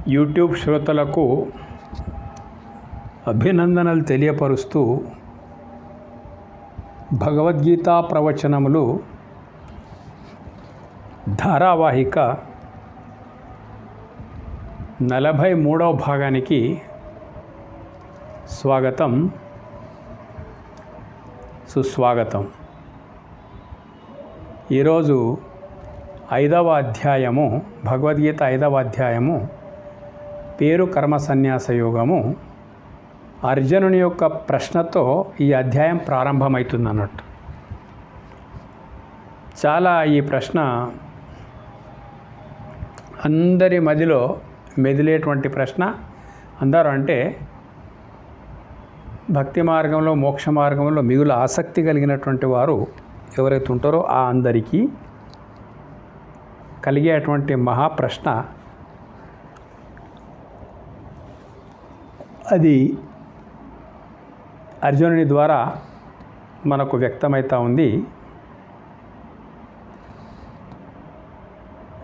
YouTube శ్రోతలకు అభినందనలు తెలియపరుస్తూ భగవద్గీత ప్రవచనములు ధారావాహిక 43వ భాగానికి స్వాగతం, సుస్వాగతం. ఈరోజు 5వ అధ్యాయము, భగవద్గీత 5వ అధ్యాయము పేరు కర్మ సన్యాస యోగము. అర్జునుని యొక్క ప్రశ్నతో ఈ అధ్యాయం ప్రారంభమవుతుంది అన్నట్టు. చాలా ఈ ప్రశ్న అందరి మదిలో మెదిలేటువంటి ప్రశ్న. అందరూ అంటే భక్తి మార్గంలో, మోక్ష మార్గంలో మిగులు ఆసక్తి కలిగినటువంటి వారు ఎవరైతే ఉంటారో ఆ అందరికీ కలిగేటువంటి మహాప్రశ్న. అది అర్జునుని ద్వారా మనకు వ్యక్తమవుతూ ఉంది.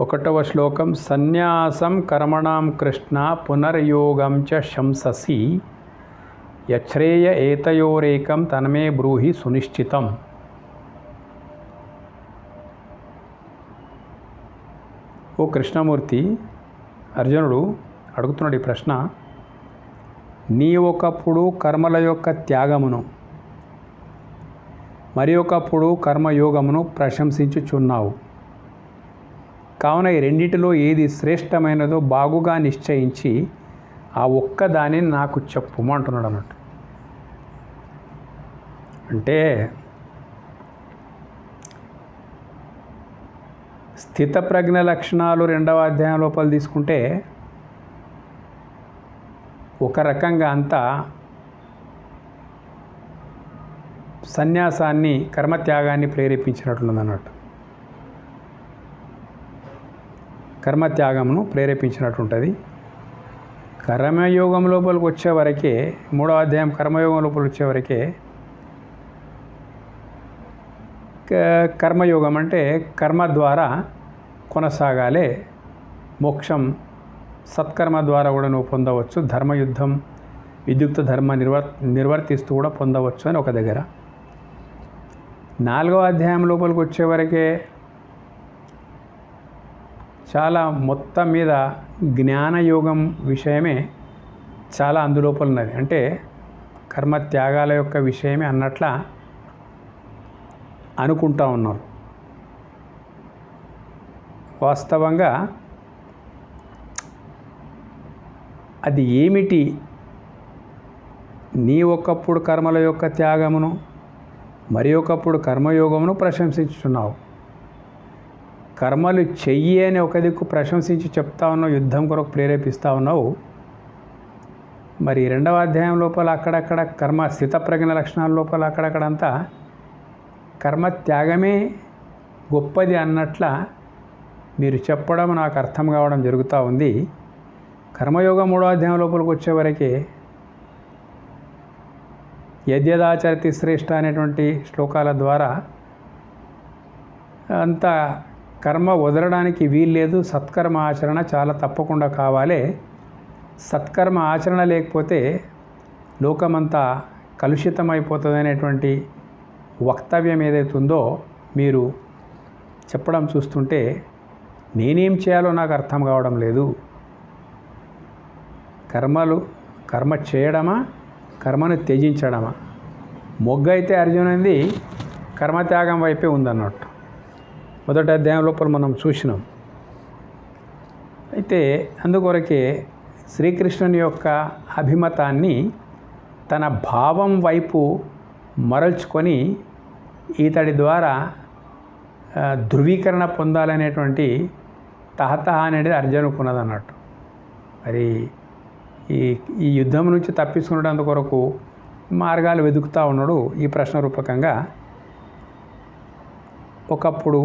1వ శ్లోకం, సన్యాసం కర్మణాం కృష్ణ పునర్యోగం చ శంససి యచ్రేయ ఏతయోరేకం తన్మే బ్రూహి సునిశ్చితం. ఓ కృష్ణమూర్తి, అర్జునుడు అడుగుతున్నాడు ఈ ప్రశ్న. నీ ఒకప్పుడు కర్మల యొక్క త్యాగమును, మరి ఒకప్పుడు కర్మయోగమును ప్రశంసించుచున్నావు. కావున ఈ రెండిటిలో ఏది శ్రేష్టమైనదో బాగుగా నిశ్చయించి ఆ ఒక్కదాన్ని నాకు చెప్పుమంటున్నాడు అన్నట్టు. అంటే స్థితప్రజ్ఞ లక్షణాలు 2వ అధ్యాయం లోపల తీసుకుంటే ఒక రకంగా అంతా సన్యాసాన్ని, కర్మత్యాగాన్ని ప్రేరేపించినట్లుంది అన్నట్టు. కర్మత్యాగమును ప్రేరేపించినట్టుంటుంది. కర్మయోగం లోపలికి వచ్చేవరకే, 3వ అధ్యాయం కర్మయోగం లోపలికి వచ్చేవరకే, కర్మయోగం అంటే కర్మ ద్వారా కొనసాగాలే, మోక్షం సత్కర్మ ద్వారా కూడా నువ్వు పొందవచ్చు, ధర్మయుద్ధం విద్యుక్త ధర్మ నిర్వర్తిస్తూ కూడా పొందవచ్చు అని ఒక దగ్గర. 4వ అధ్యాయం లోపలికి వచ్చేవరకే చాలా మొత్తం మీద జ్ఞానయోగం విషయమే చాలా అందులోపల ఉన్నది. అంటే కర్మ త్యాగాల యొక్క విషయమే అన్నట్లా అనుకుంటా ఉన్నారు. వాస్తవంగా అది ఏమిటి? నీ ఒకప్పుడు కర్మల యొక్క త్యాగమును, మరి ఒకప్పుడు కర్మయోగమును ప్రశంసించుచున్నావు. కర్మలు చెయ్యి అని ఒక దిక్కు ప్రశంసించి చెప్తా ఉన్నావు, యుద్ధం కొరకు ప్రేరేపిస్తూ ఉన్నావు. మరి 2వ అధ్యాయం లోపల అక్కడక్కడ కర్మ స్థితప్రజ్ఞ లక్షణాల లోపల అక్కడక్కడంతా కర్మ త్యాగమే గొప్పది అన్నట్ల మీరు చెప్పడం నాకు అర్థం కావడం జరుగుతూ ఉంది. కర్మయోగం 3వ అధ్యాయం లోపలికి వచ్చేవరకే యద్యదాచరతి శ్రేష్ఠ అనేటువంటి శ్లోకాల ద్వారా అంత కర్మ వదలడానికి వీల్లేదు, సత్కర్మ ఆచరణ చాలా తప్పకుండా కావాలి. సత్కర్మ ఆచరణ లేకపోతే లోకమంతా కలుషితమైపోతుంది అనేటువంటి వక్తవ్యం ఏదైతుందో మీరు చెప్పడం చూస్తుంటే నేనేం చేయాలో నాకు అర్థం కావడం లేదు. కర్మ చేయడమా, కర్మను త్యజించడమా? మొగ్గు అయితే అర్జునునిది కర్మత్యాగం వైపే ఉందన్నట్టు. 1వ అధ్యాయం లోపల మనం చూసినాం. అయితే అందుకొరకే శ్రీకృష్ణుని యొక్క అభిమతాన్ని తన భావం వైపు మరల్చుకొని ఈతడి ద్వారా ధృవీకరణ పొందాలనేటువంటి తహతహ అనేది అర్జునుకు ఉన్నదన్నట్టు. మరి ఈ యుద్ధం నుంచి తప్పించుకునేందు కొరకు మార్గాలు వెతుకుతూ ఉన్నాడు. ఈ ప్రశ్న రూపకంగా ఒకప్పుడు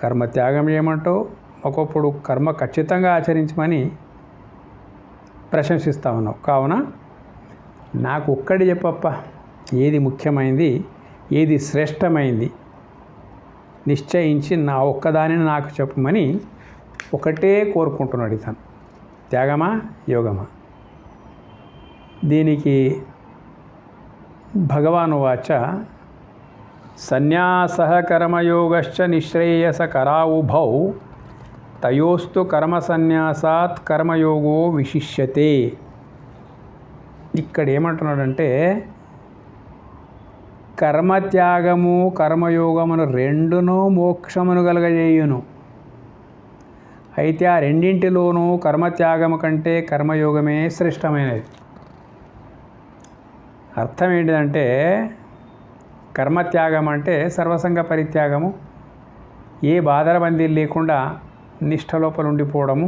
కర్మ త్యాగం చేయమంటావు, ఒకప్పుడు కర్మ ఖచ్చితంగా ఆచరించమని ప్రశంసిస్తూ ఉన్నావు. కావున నాకు ఒక్కడి చెప్పప్ప, ఏది ముఖ్యమైంది, ఏది శ్రేష్టమైంది నిశ్చయించి నా ఒక్కదానిని నాకు చెప్పమని ఒకటే కోరుకుంటున్నాడు ఇతను. త్యాగమా యోగమా? దీనికి భగవాను వాచ సన్యాసః కర్మయోగశ్చ నిశ్రేయసకరావుభౌ తయోస్తు కర్మ సన్యాసాత్ కర్మయోగో విశిష్యతే. ఇక్కడ ఏమంటున్నాడంటే కర్మత్యాగము కర్మయోగమును రెండును మోక్షమును కలగజేయును. అయితే ఆ రెండింటిలోనూ కర్మత్యాగము కంటే కర్మయోగమే శ్రేష్టమైనది. అర్థం ఏంటిదంటే కర్మత్యాగం అంటే సర్వసంగ పరిత్యాగము, ఏ బాధరబందీ లేకుండా నిష్ఠలోపల ఉండిపోవడము,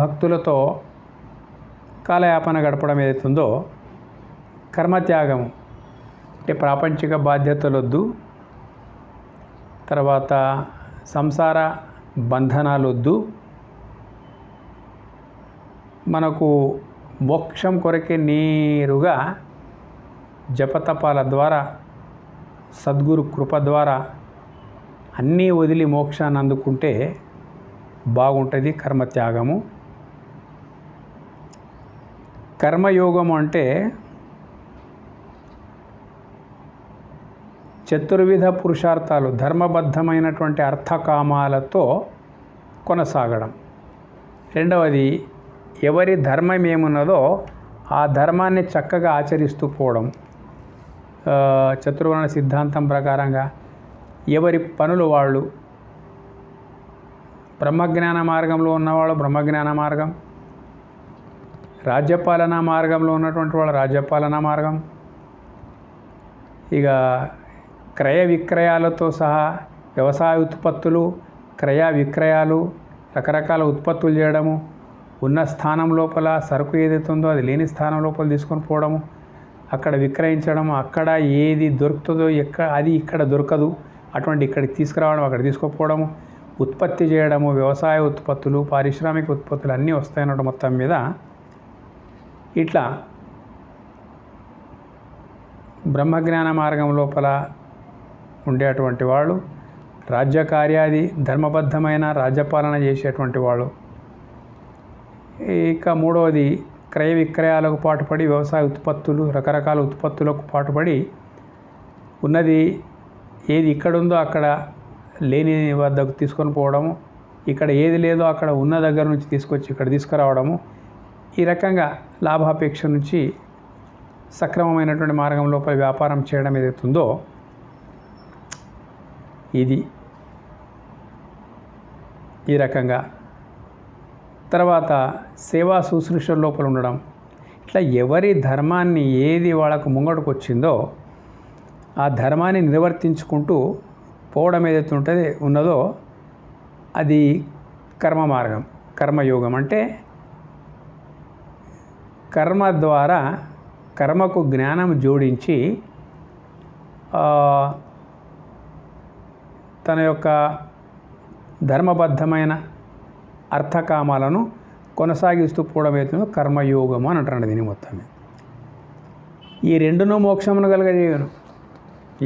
భక్తులతో కాలయాపన గడపడం ఏదైతుందో కర్మత్యాగము. అంటే ప్రాపంచిక బాధ్యతలొద్దు, తర్వాత సంసార బంధనాలొద్దు, మనకు మోక్షం కొరకే నేరుగా జపతపాల ద్వారా సద్గురు కృప ద్వారా అన్నీ వదిలి మోక్షాన్ని అందుకుంటే బాగుంటుంది కర్మత్యాగము. కర్మయోగము అంటే చతుర్విధ పురుషార్థాలు ధర్మబద్ధమైనటువంటి అర్థకామాలతో కొనసాగడం. రెండవది ఎవరి ధర్మం ఏమున్నదో ఆ ధర్మాన్ని చక్కగా ఆచరిస్తూ పోవడం. చతుర్వర్ణ సిద్ధాంతం ప్రకారంగా ఎవరి పనులు వాళ్ళు, బ్రహ్మజ్ఞాన మార్గంలో ఉన్నవాళ్ళు బ్రహ్మజ్ఞాన మార్గం, రాజ్యపాలనా మార్గంలో ఉన్నటువంటి వాళ్ళు రాజ్యపాలనా మార్గం, ఇక క్రయ విక్రయాలతో సహా వ్యవసాయ ఉత్పత్తులు, క్రయ విక్రయాలు, రకరకాల ఉత్పత్తులు చేయడము, ఉన్న స్థానం లోపల సరుకు ఏదైతే ఉందో అది లేని స్థానం లోపల తీసుకొని పోవడము, అక్కడ విక్రయించడము, అక్కడ ఏది దొరుకుతుందో అది ఇక్కడ దొరకదు అటువంటి ఇక్కడికి తీసుకురావడం, అక్కడ తీసుకుపోవడము, ఉత్పత్తి చేయడము, వ్యవసాయ ఉత్పత్తులు, పారిశ్రామిక ఉత్పత్తులు అన్నీ వస్తాయన్నమాట. మొత్తం మీద ఇట్లా బ్రహ్మజ్ఞాన మార్గం లోపల ఉండేటువంటి వాళ్ళు, రాజ్యకార్యాది ధర్మబద్ధమైన రాజ్యపాలన చేసేటువంటి వాళ్ళు. ఇక మూడవది క్రయ విక్రయాలకు పాటుపడి వ్యవసాయ ఉత్పత్తులు, రకరకాల ఉత్పత్తులకు పాటుపడి ఉన్నది ఏది ఇక్కడుందో అక్కడ లేని వద్దకు తీసుకొని పోవడము, ఇక్కడ ఏది లేదో అక్కడ ఉన్న దగ్గర నుంచి తీసుకొచ్చి ఇక్కడ తీసుకురావడము. ఈ రకంగా లాభాపేక్ష నుంచి సక్రమమైనటువంటి మార్గం లోపల వ్యాపారం చేయడం ఏదైతుందో ఇది ఈ రకంగా. తర్వాత సేవా శుశ్రూషల లోపల ఉండడం. ఇట్లా ఎవరి ధర్మాన్ని ఏది వాళ్ళకు ముంగడుకు వచ్చిందో ఆ ధర్మాన్ని నిర్వర్తించుకుంటూ పోవడం ఏదైతే ఉన్నదో అది కర్మ మార్గం. కర్మయోగం అంటే కర్మ ద్వారా కర్మకు జ్ఞానం జోడించి తన యొక్క ధర్మబద్ధమైన అర్థకామాలను కొనసాగిస్తూ పోవడం అవుతుందో కర్మయోగము అని అంటారు. దీని మొత్తం ఈ రెండును మోక్షమును కలగజేయను.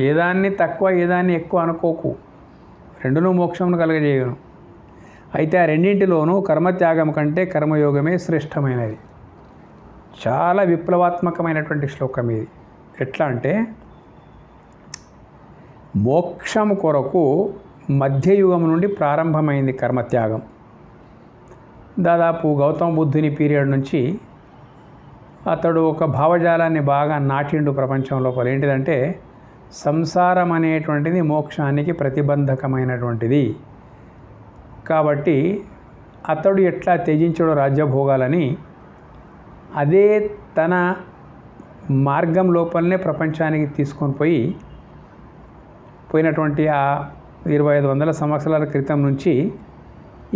ఏదాన్ని తక్కువ ఏదాన్ని ఎక్కువ అనుకోకు, రెండును మోక్షమును కలగజేయను. అయితే ఆ రెండింటిలోనూ కర్మత్యాగం కంటే కర్మయోగమే శ్రేష్టమైనది. చాలా విప్లవాత్మకమైనటువంటి శ్లోకం ఇది. ఎట్లా అంటే మోక్షం కొరకు మధ్యయుగం నుండి ప్రారంభమైంది కర్మత్యాగం. దాదాపు గౌతమ బుద్ధుని పీరియడ్ నుంచి అతడు ఒక భావజాలాన్ని బాగా నాటిండు ప్రపంచం లోపల. ఏంటిదంటే సంసారం అనేటువంటిది మోక్షానికి ప్రతిబంధకమైనటువంటిది. కాబట్టి అతడు ఎట్లా త్యజించడు రాజ్యభోగాలని, అదే తన మార్గం లోపలనే ప్రపంచానికి తీసుకొని పోయినటువంటి ఆ 2500 సంవత్సరాల క్రితం నుంచి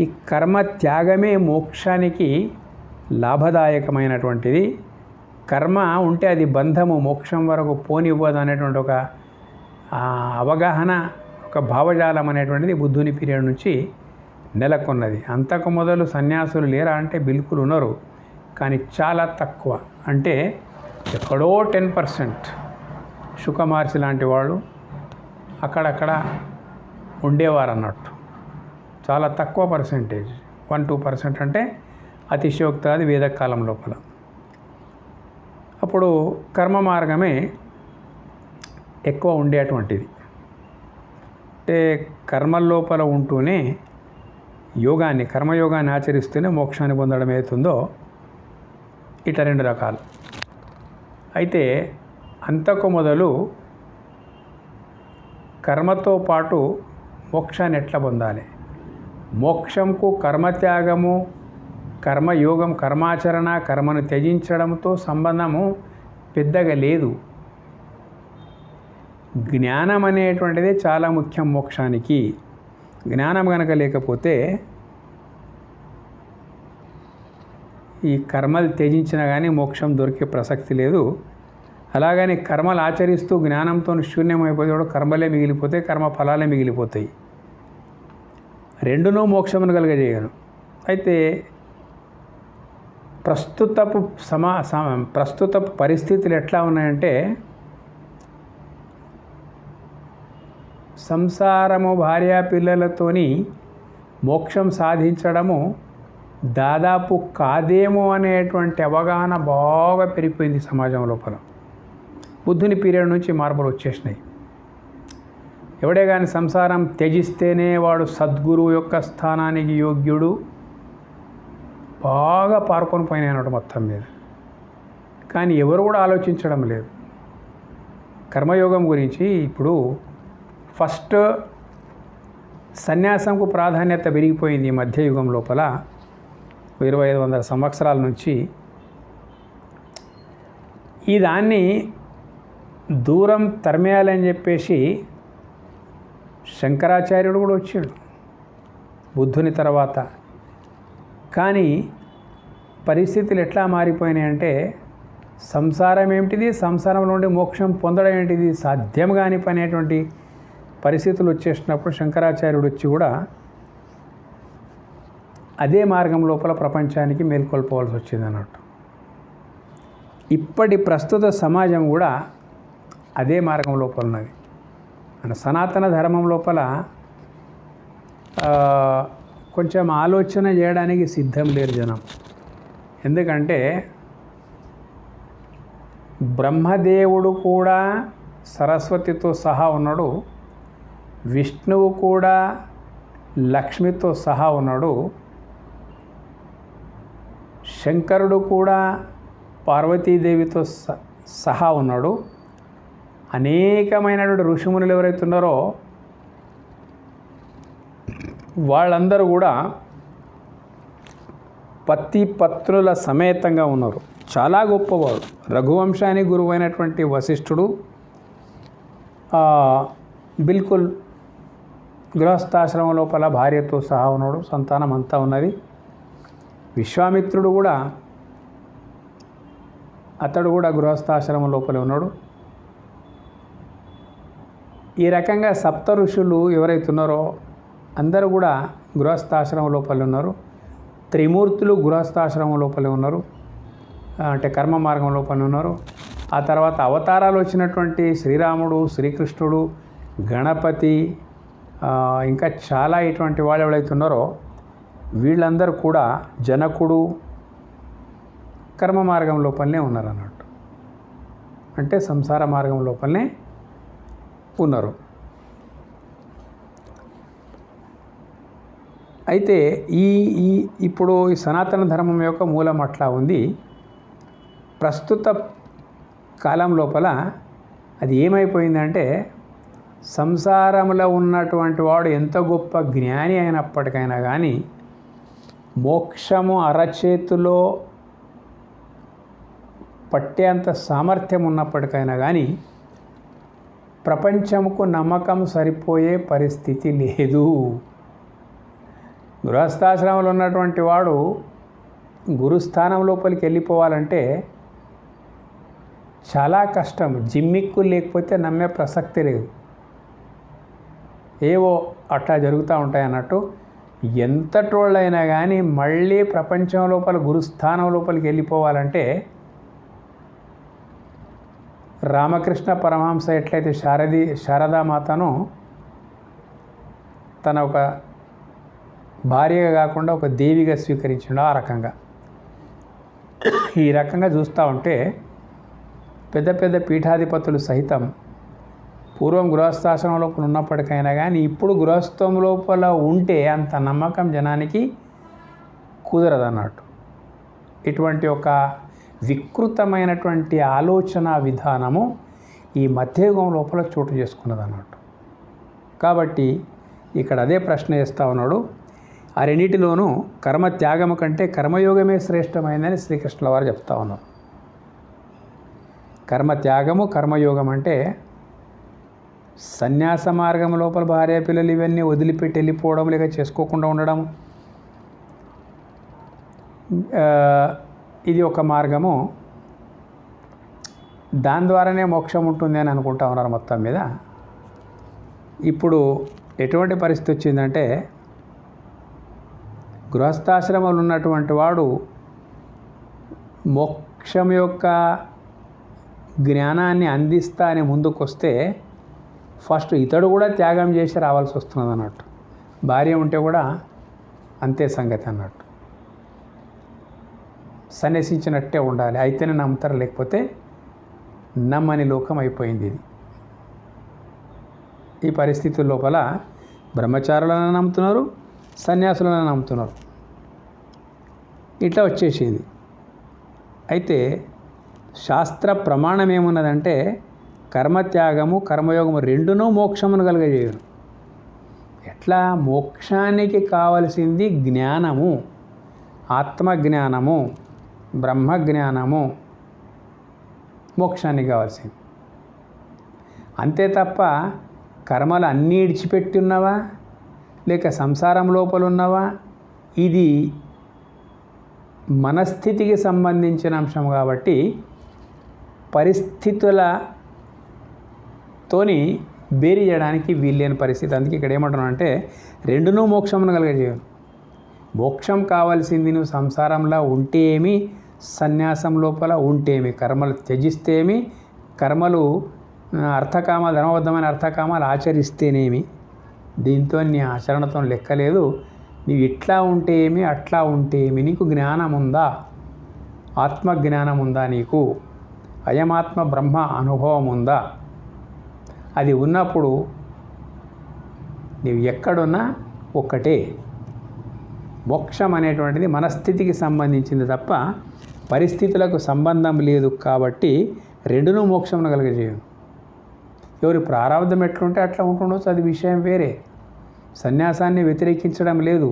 ఈ కర్మ త్యాగమే మోక్షానికి లాభదాయకమైనటువంటిది. కర్మ ఉంటే అది బంధము, మోక్షం వరకు పోనివ్వదు అనేటువంటి ఒక అవగాహన, ఒక భావజాలం అనేటువంటిది బుద్ధుని పీరియడ్ నుంచి నెలకొన్నది. అంతకు మొదలు సన్యాసులు లేరా అంటే బిల్కుల్ ఉన్నారు, కానీ చాలా తక్కువ. అంటే ఎక్కడో 10% శుకమహర్షి లాంటి వాళ్ళు అక్కడక్కడ ఉండేవారు అన్నట్టు. చాలా తక్కువ పర్సెంటేజ్, 1-2% అంటే అతిశయోక్తాది వేదకాలం లోపల. అప్పుడు కర్మ మార్గమే ఎక్కువ ఉండేటువంటిది. అంటే కర్మల లోపల ఉంటూనే యోగాన్ని, కర్మయోగాన్ని ఆచరిస్తూనే మోక్షాన్ని పొందడం అవుతుందో ఇట్లా 2 రకాలు. అయితే అంతకు మొదలు కర్మతో పాటు మోక్షాన్ని ఎట్లా పొందాలి, మోక్షంకు కర్మత్యాగము, కర్మయోగం, కర్మాచరణ, కర్మను త్యజించడంతో సంబంధము పెద్దగా లేదు. జ్ఞానం అనేటువంటిది చాలా ముఖ్యం మోక్షానికి. జ్ఞానం కనుక లేకపోతే ఈ కర్మలు త్యజించినా కానీ మోక్షం దొరికే ప్రసక్తి లేదు. అలాగని కర్మలు ఆచరిస్తూ జ్ఞానంతో శూన్యమైపోతే కూడా కర్మలే మిగిలిపోతాయి, కర్మ ఫలాలే మిగిలిపోతాయి. రెండునూ మోక్షమును కలుగజేయను. అయితే ప్రస్తుత పరిస్థితులు ఎట్లా ఉన్నాయంటే, సంసారము, భార్యా పిల్లలతోని మోక్షం సాధించడము దాదాపు కాదేమో అనేటువంటి అవగాహన బాగా పెరిగిపోయింది సమాజం లోపల. బుద్ధుని పీరియడ్ నుంచి మార్పులు వచ్చేసినాయి. ఎవడే కానీ సంసారం త్యజిస్తేనే వాడు సద్గురువు యొక్క స్థానానికి యోగ్యుడు బాగా పారుకొని పోయినాయన్నమాట మొత్తం మీద. కానీ ఎవరు కూడా ఆలోచించడం లేదు కర్మయోగం గురించి. ఇప్పుడు ఫస్ట్ సన్యాసంకు ప్రాధాన్యత పెరిగిపోయింది ఈ మధ్యయుగం లోపల. 2500 సంవత్సరాల నుంచి ఈ దాన్ని దూరం తరిమేయాలని చెప్పేసి శంకరాచార్యుడు కూడా వచ్చాడు బుద్ధుని తర్వాత. కానీ పరిస్థితులు ఎట్లా మారిపోయినాయంటే, సంసారం ఏమిటిది, సంసారంలో నుండి మోక్షం పొందడం ఏంటిది, సాధ్యం కాని పని అనేటువంటి పరిస్థితులు వచ్చేసినప్పుడు శంకరాచార్యుడు వచ్చి కూడా అదే మార్గం లోపల ప్రపంచానికి మేల్కొల్పవలసి వచ్చింది అన్నట్టు. ఇప్పటి ప్రస్తుత సమాజం కూడా అదే మార్గం లోపల ఉన్నది. మన సనాతన ధర్మం లోపల కొంచెం ఆలోచన చేయడానికి సిద్ధం లేరు జనం. ఎందుకంటే బ్రహ్మదేవుడు కూడా సరస్వతితో సహా ఉన్నాడు, విష్ణువు కూడా లక్ష్మితో సహా ఉన్నాడు, శంకరుడు కూడా పార్వతీదేవితో సహా ఉన్నాడు. అనేకమైనటువంటి ఋషిమునులు ఎవరైతే ఉన్నారో వాళ్ళందరూ కూడా పత్తి పత్నుల సమేతంగా ఉన్నారు. చాలా గొప్పవాడు. రఘువంశానికి గురువు అయినటువంటి వశిష్ఠుడు బిల్కుల్ గృహస్థాశ్రమం లోపల భార్యతో సహా ఉన్నాడు, సంతానం అంతా ఉన్నది. విశ్వామిత్రుడు కూడా అతడు కూడా గృహస్థాశ్రమం లోపలే ఉన్నాడు. ఈ రకంగా సప్త ఋషులు ఎవరైతే ఉన్నారో అందరూ కూడా గృహస్థాశ్రమం లోపలే ఉన్నారు. త్రిమూర్తులు గృహస్థాశ్రమం లోపలే ఉన్నారు, అంటే కర్మ మార్గం లోపలే ఉన్నారు. ఆ తర్వాత అవతారాలు వచ్చినటువంటి శ్రీరాముడు, శ్రీకృష్ణుడు, గణపతి, ఇంకా చాలా ఇటువంటి వాళ్ళు ఎవరైతే ఉన్నారో వీళ్ళందరూ కూడా, జనకుడు కర్మ మార్గం లోపలనే ఉన్నారు అన్నట్టు. అంటే సంసార మార్గం లోపలనే ఉన్నారు. అయితే ఇప్పుడు ఈ సనాతన ధర్మం యొక్క మూలం అట్లా ఉంది. ప్రస్తుత కాలం లోపల అది ఏమైపోయిందంటే, సంసారంలో ఉన్నటువంటి వాడు ఎంత గొప్ప జ్ఞాని అయినప్పటికైనా కానీ, మోక్షము అరచేతిలో పట్టేంత సామర్థ్యం ఉన్నప్పటికైనా కానీ ప్రపంచముకు నమ్మకం సరిపోయే పరిస్థితి లేదు. గృహస్థాశ్రమంలో ఉన్నటువంటి వాడు గురుస్థానం లోపలికి వెళ్ళిపోవాలంటే చాలా కష్టం. జిమ్మిక్కులు లేకపోతే నమ్మే ప్రసక్తి లేదు. ఏవో అట్లా జరుగుతూ ఉంటాయి అన్నట్టు. ఎంత టోళ్ళైనా కానీ మళ్ళీ ప్రపంచం లోపల గురుస్థానం లోపలికి వెళ్ళిపోవాలంటే, రామకృష్ణ పరమహంస ఎట్లయితే శారదామాతను తన ఒక భార్యగా కాకుండా ఒక దేవిగా స్వీకరించిండో ఆ రకంగా ఈ రకంగా చూస్తూ ఉంటే పెద్ద పెద్ద పీఠాధిపతులు సహితం పూర్వం గృహస్థాశ్రమం లోపల ఉన్నప్పటికైనా కానీ ఇప్పుడు గృహస్థం లోపల ఉంటే అంత నమ్మకం జనానికి కుదరదన్నట్టు. ఇటువంటి ఒక వికృతమైనటువంటి ఆలోచన విధానము ఈ మధ్యయుగం లోపల చోటు చేసుకున్నది అన్నట్టు. కాబట్టి ఇక్కడ అదే ప్రశ్న చేస్తూ ఉన్నాడు. ఆ రెండింటిలోనూ కర్మ త్యాగము కంటే కర్మయోగమే శ్రేష్టమైందని శ్రీకృష్ణుల వారు చెప్తా ఉన్నారు. కర్మ త్యాగము కర్మయోగం అంటే సన్యాస మార్గం లోపల భార్య పిల్లలు ఇవన్నీ వదిలిపెట్టి వెళ్ళిపోవడం, లేక చేసుకోకుండా ఉండడం, ఇది ఒక మార్గము. దాని ద్వారానే మోక్షం ఉంటుంది అని అనుకుంటా ఉన్నారు మొత్తం మీద. ఇప్పుడు ఎటువంటి పరిస్థితి వచ్చిందంటే గృహస్థాశ్రమంలో ఉన్నటువంటి వాడు మోక్షం యొక్క జ్ఞానాన్ని అందిస్తా అని ముందుకొస్తే ఫస్ట్ ఇతడు కూడా త్యాగం చేసి రావాల్సి వస్తున్నది అన్నట్టు. భార్య ఉంటే కూడా అంతే సంగతి అన్నట్టు. సన్యసించినట్టే ఉండాలి, అయితేనే నమ్ముతారు, లేకపోతే నమ్మని లోకం అయిపోయింది ఇది. ఈ పరిస్థితుల లోపల బ్రహ్మచారులను నమ్ముతున్నారు, సన్యాసులను నమ్ముతున్నారు. ఇట్లా వచ్చేసింది. అయితే శాస్త్ర ప్రమాణం ఏమున్నదంటే కర్మత్యాగము కర్మయోగము రెండునూ మోక్షమును కలుగజేయరు. ఎట్లా? మోక్షానికి కావలసింది జ్ఞానము, ఆత్మజ్ఞానము, బ్రహ్మజ్ఞానము మోక్షానికి కావాల్సింది. అంతే తప్ప కర్మలు అన్నీ ఇడిచిపెట్టి ఉన్నవా, లేక సంసారం లోపల ఉన్నవా, ఇది మనస్థితికి సంబంధించిన అంశం కాబట్టి పరిస్థితులతోని బేరీ చేయడానికి వీల్లేని పరిస్థితి. అందుకే ఇక్కడ ఏమంటున్నానంటే రెండునూ మోక్షమును కలుగజేయను. మోక్షం కావాల్సింది నువ్వు సంసారంలో ఉంటేమి, సన్యాసం లోపల ఉంటేమి, కర్మలు త్యజిస్తేమి, కర్మలు అర్థకామాలు ధర్మబద్ధమైన అర్థకామాలు ఆచరిస్తేనేమి. దీంతో నీ ఆచరణతో లెక్కలేదు. నీవు ఇట్లా ఉంటే ఏమి, అట్లా ఉంటే ఏమి, నీకు జ్ఞానం ఉందా, ఆత్మజ్ఞానం ఉందా, నీకు అయమాత్మ బ్రహ్మ అనుభవం ఉందా? అది ఉన్నప్పుడు నీవు ఎక్కడున్నా ఒక్కటే. మోక్షం అనేటువంటిది మనస్థితికి సంబంధించింది తప్ప పరిస్థితులకు సంబంధం లేదు. కాబట్టి రెండునూ మోక్షమును కలుగజేయను. ఎవరి ప్రారంధం ఎట్లుంటే అట్లా ఉంటుండొచ్చు, అది విషయం వేరే. సన్యాసాన్ని వ్యతిరేకించడం లేదు,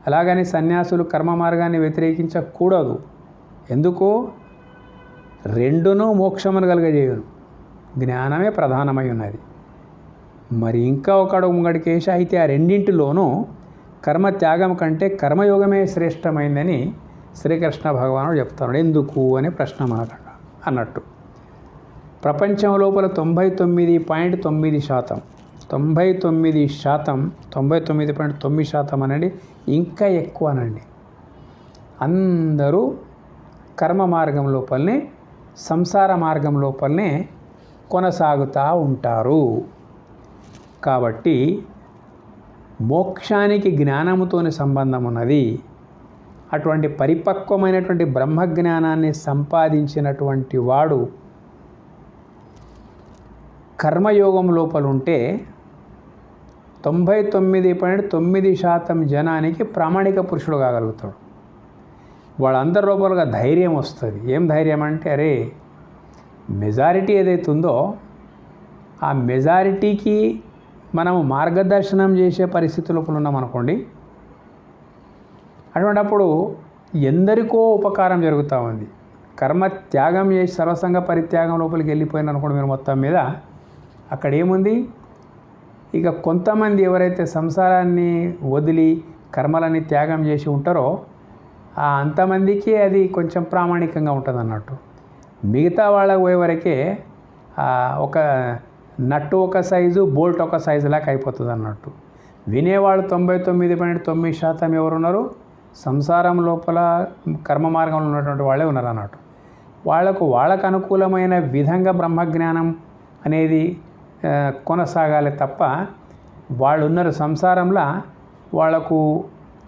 అలాగని సన్యాసులు కర్మ మార్గాన్ని వ్యతిరేకించకూడదు. ఎందుకు? రెండునూ మోక్షమును కలుగజేయను, జ్ఞానమే ప్రధానమై ఉన్నది. మరి ఇంకా ఒకడు ముంగడికేసి అయితే ఆ రెండింటిలోనూ కర్మ త్యాగం కంటే కర్మయోగమే శ్రేష్టమైందని శ్రీకృష్ణ భగవానుడు చెప్తున్నాడు. ఎందుకు అనే ప్రశ్న మాట అన్నట్టు. ప్రపంచం లోపల 99.9%, 99.9% అనేది ఇంకా ఎక్కువనండి. అందరూ కర్మ మార్గం లోపలనే, సంసార మార్గం లోపలనే కొనసాగుతూ ఉంటారు. కాబట్టి మోక్షానికి జ్ఞానముతోని సంబంధం ఉన్నది. అటువంటి పరిపక్వమైనటువంటి బ్రహ్మజ్ఞానాన్ని సంపాదించినటువంటి వాడు కర్మయోగం లోపల ఉంటే 99.9% జనానికి ప్రామాణిక పురుషుడు కాగలుగుతాడు. వాళ్ళందరి లోపలగా ధైర్యం వస్తుంది. ఏం ధైర్యం అంటే, అరే మెజారిటీ ఏదైతే ఉందో ఆ మెజారిటీకి మనము మార్గదర్శనం చేసే పరిస్థితి లోపల ఉన్నామనుకోండి, అటువంటిప్పుడు ఎందరికో ఉపకారం జరుగుతూ ఉంది. కర్మ త్యాగం చేసి సర్వసంగ పరిత్యాగం లోపలికి వెళ్ళిపోయిన అనుకోండి మీరు, మొత్తం మీద అక్కడ ఏముంది? ఇక కొంతమంది ఎవరైతే సంసారాన్ని వదిలి కర్మలని త్యాగం చేసి ఉంటారో అంతమందికి అది కొంచెం ప్రామాణికంగా ఉంటుంది అన్నట్టు. మిగతా వాళ్ళకు పోయేవరకే ఒక నట్టు ఒక సైజు, బోల్ట్ ఒక సైజు లాగా అయిపోతుంది అన్నట్టు. వినేవాళ్ళు 99.9% ఎవరున్నారు? సంసారం లోపల కర్మ మార్గంలో ఉన్నటువంటి వాళ్ళే ఉన్నారు అన్నట్టు. వాళ్ళకు అనుకూలమైన విధంగా బ్రహ్మజ్ఞానం అనేది కొనసాగాలి తప్ప వాళ్ళు ఉన్నారు సంసారంలో, వాళ్లకు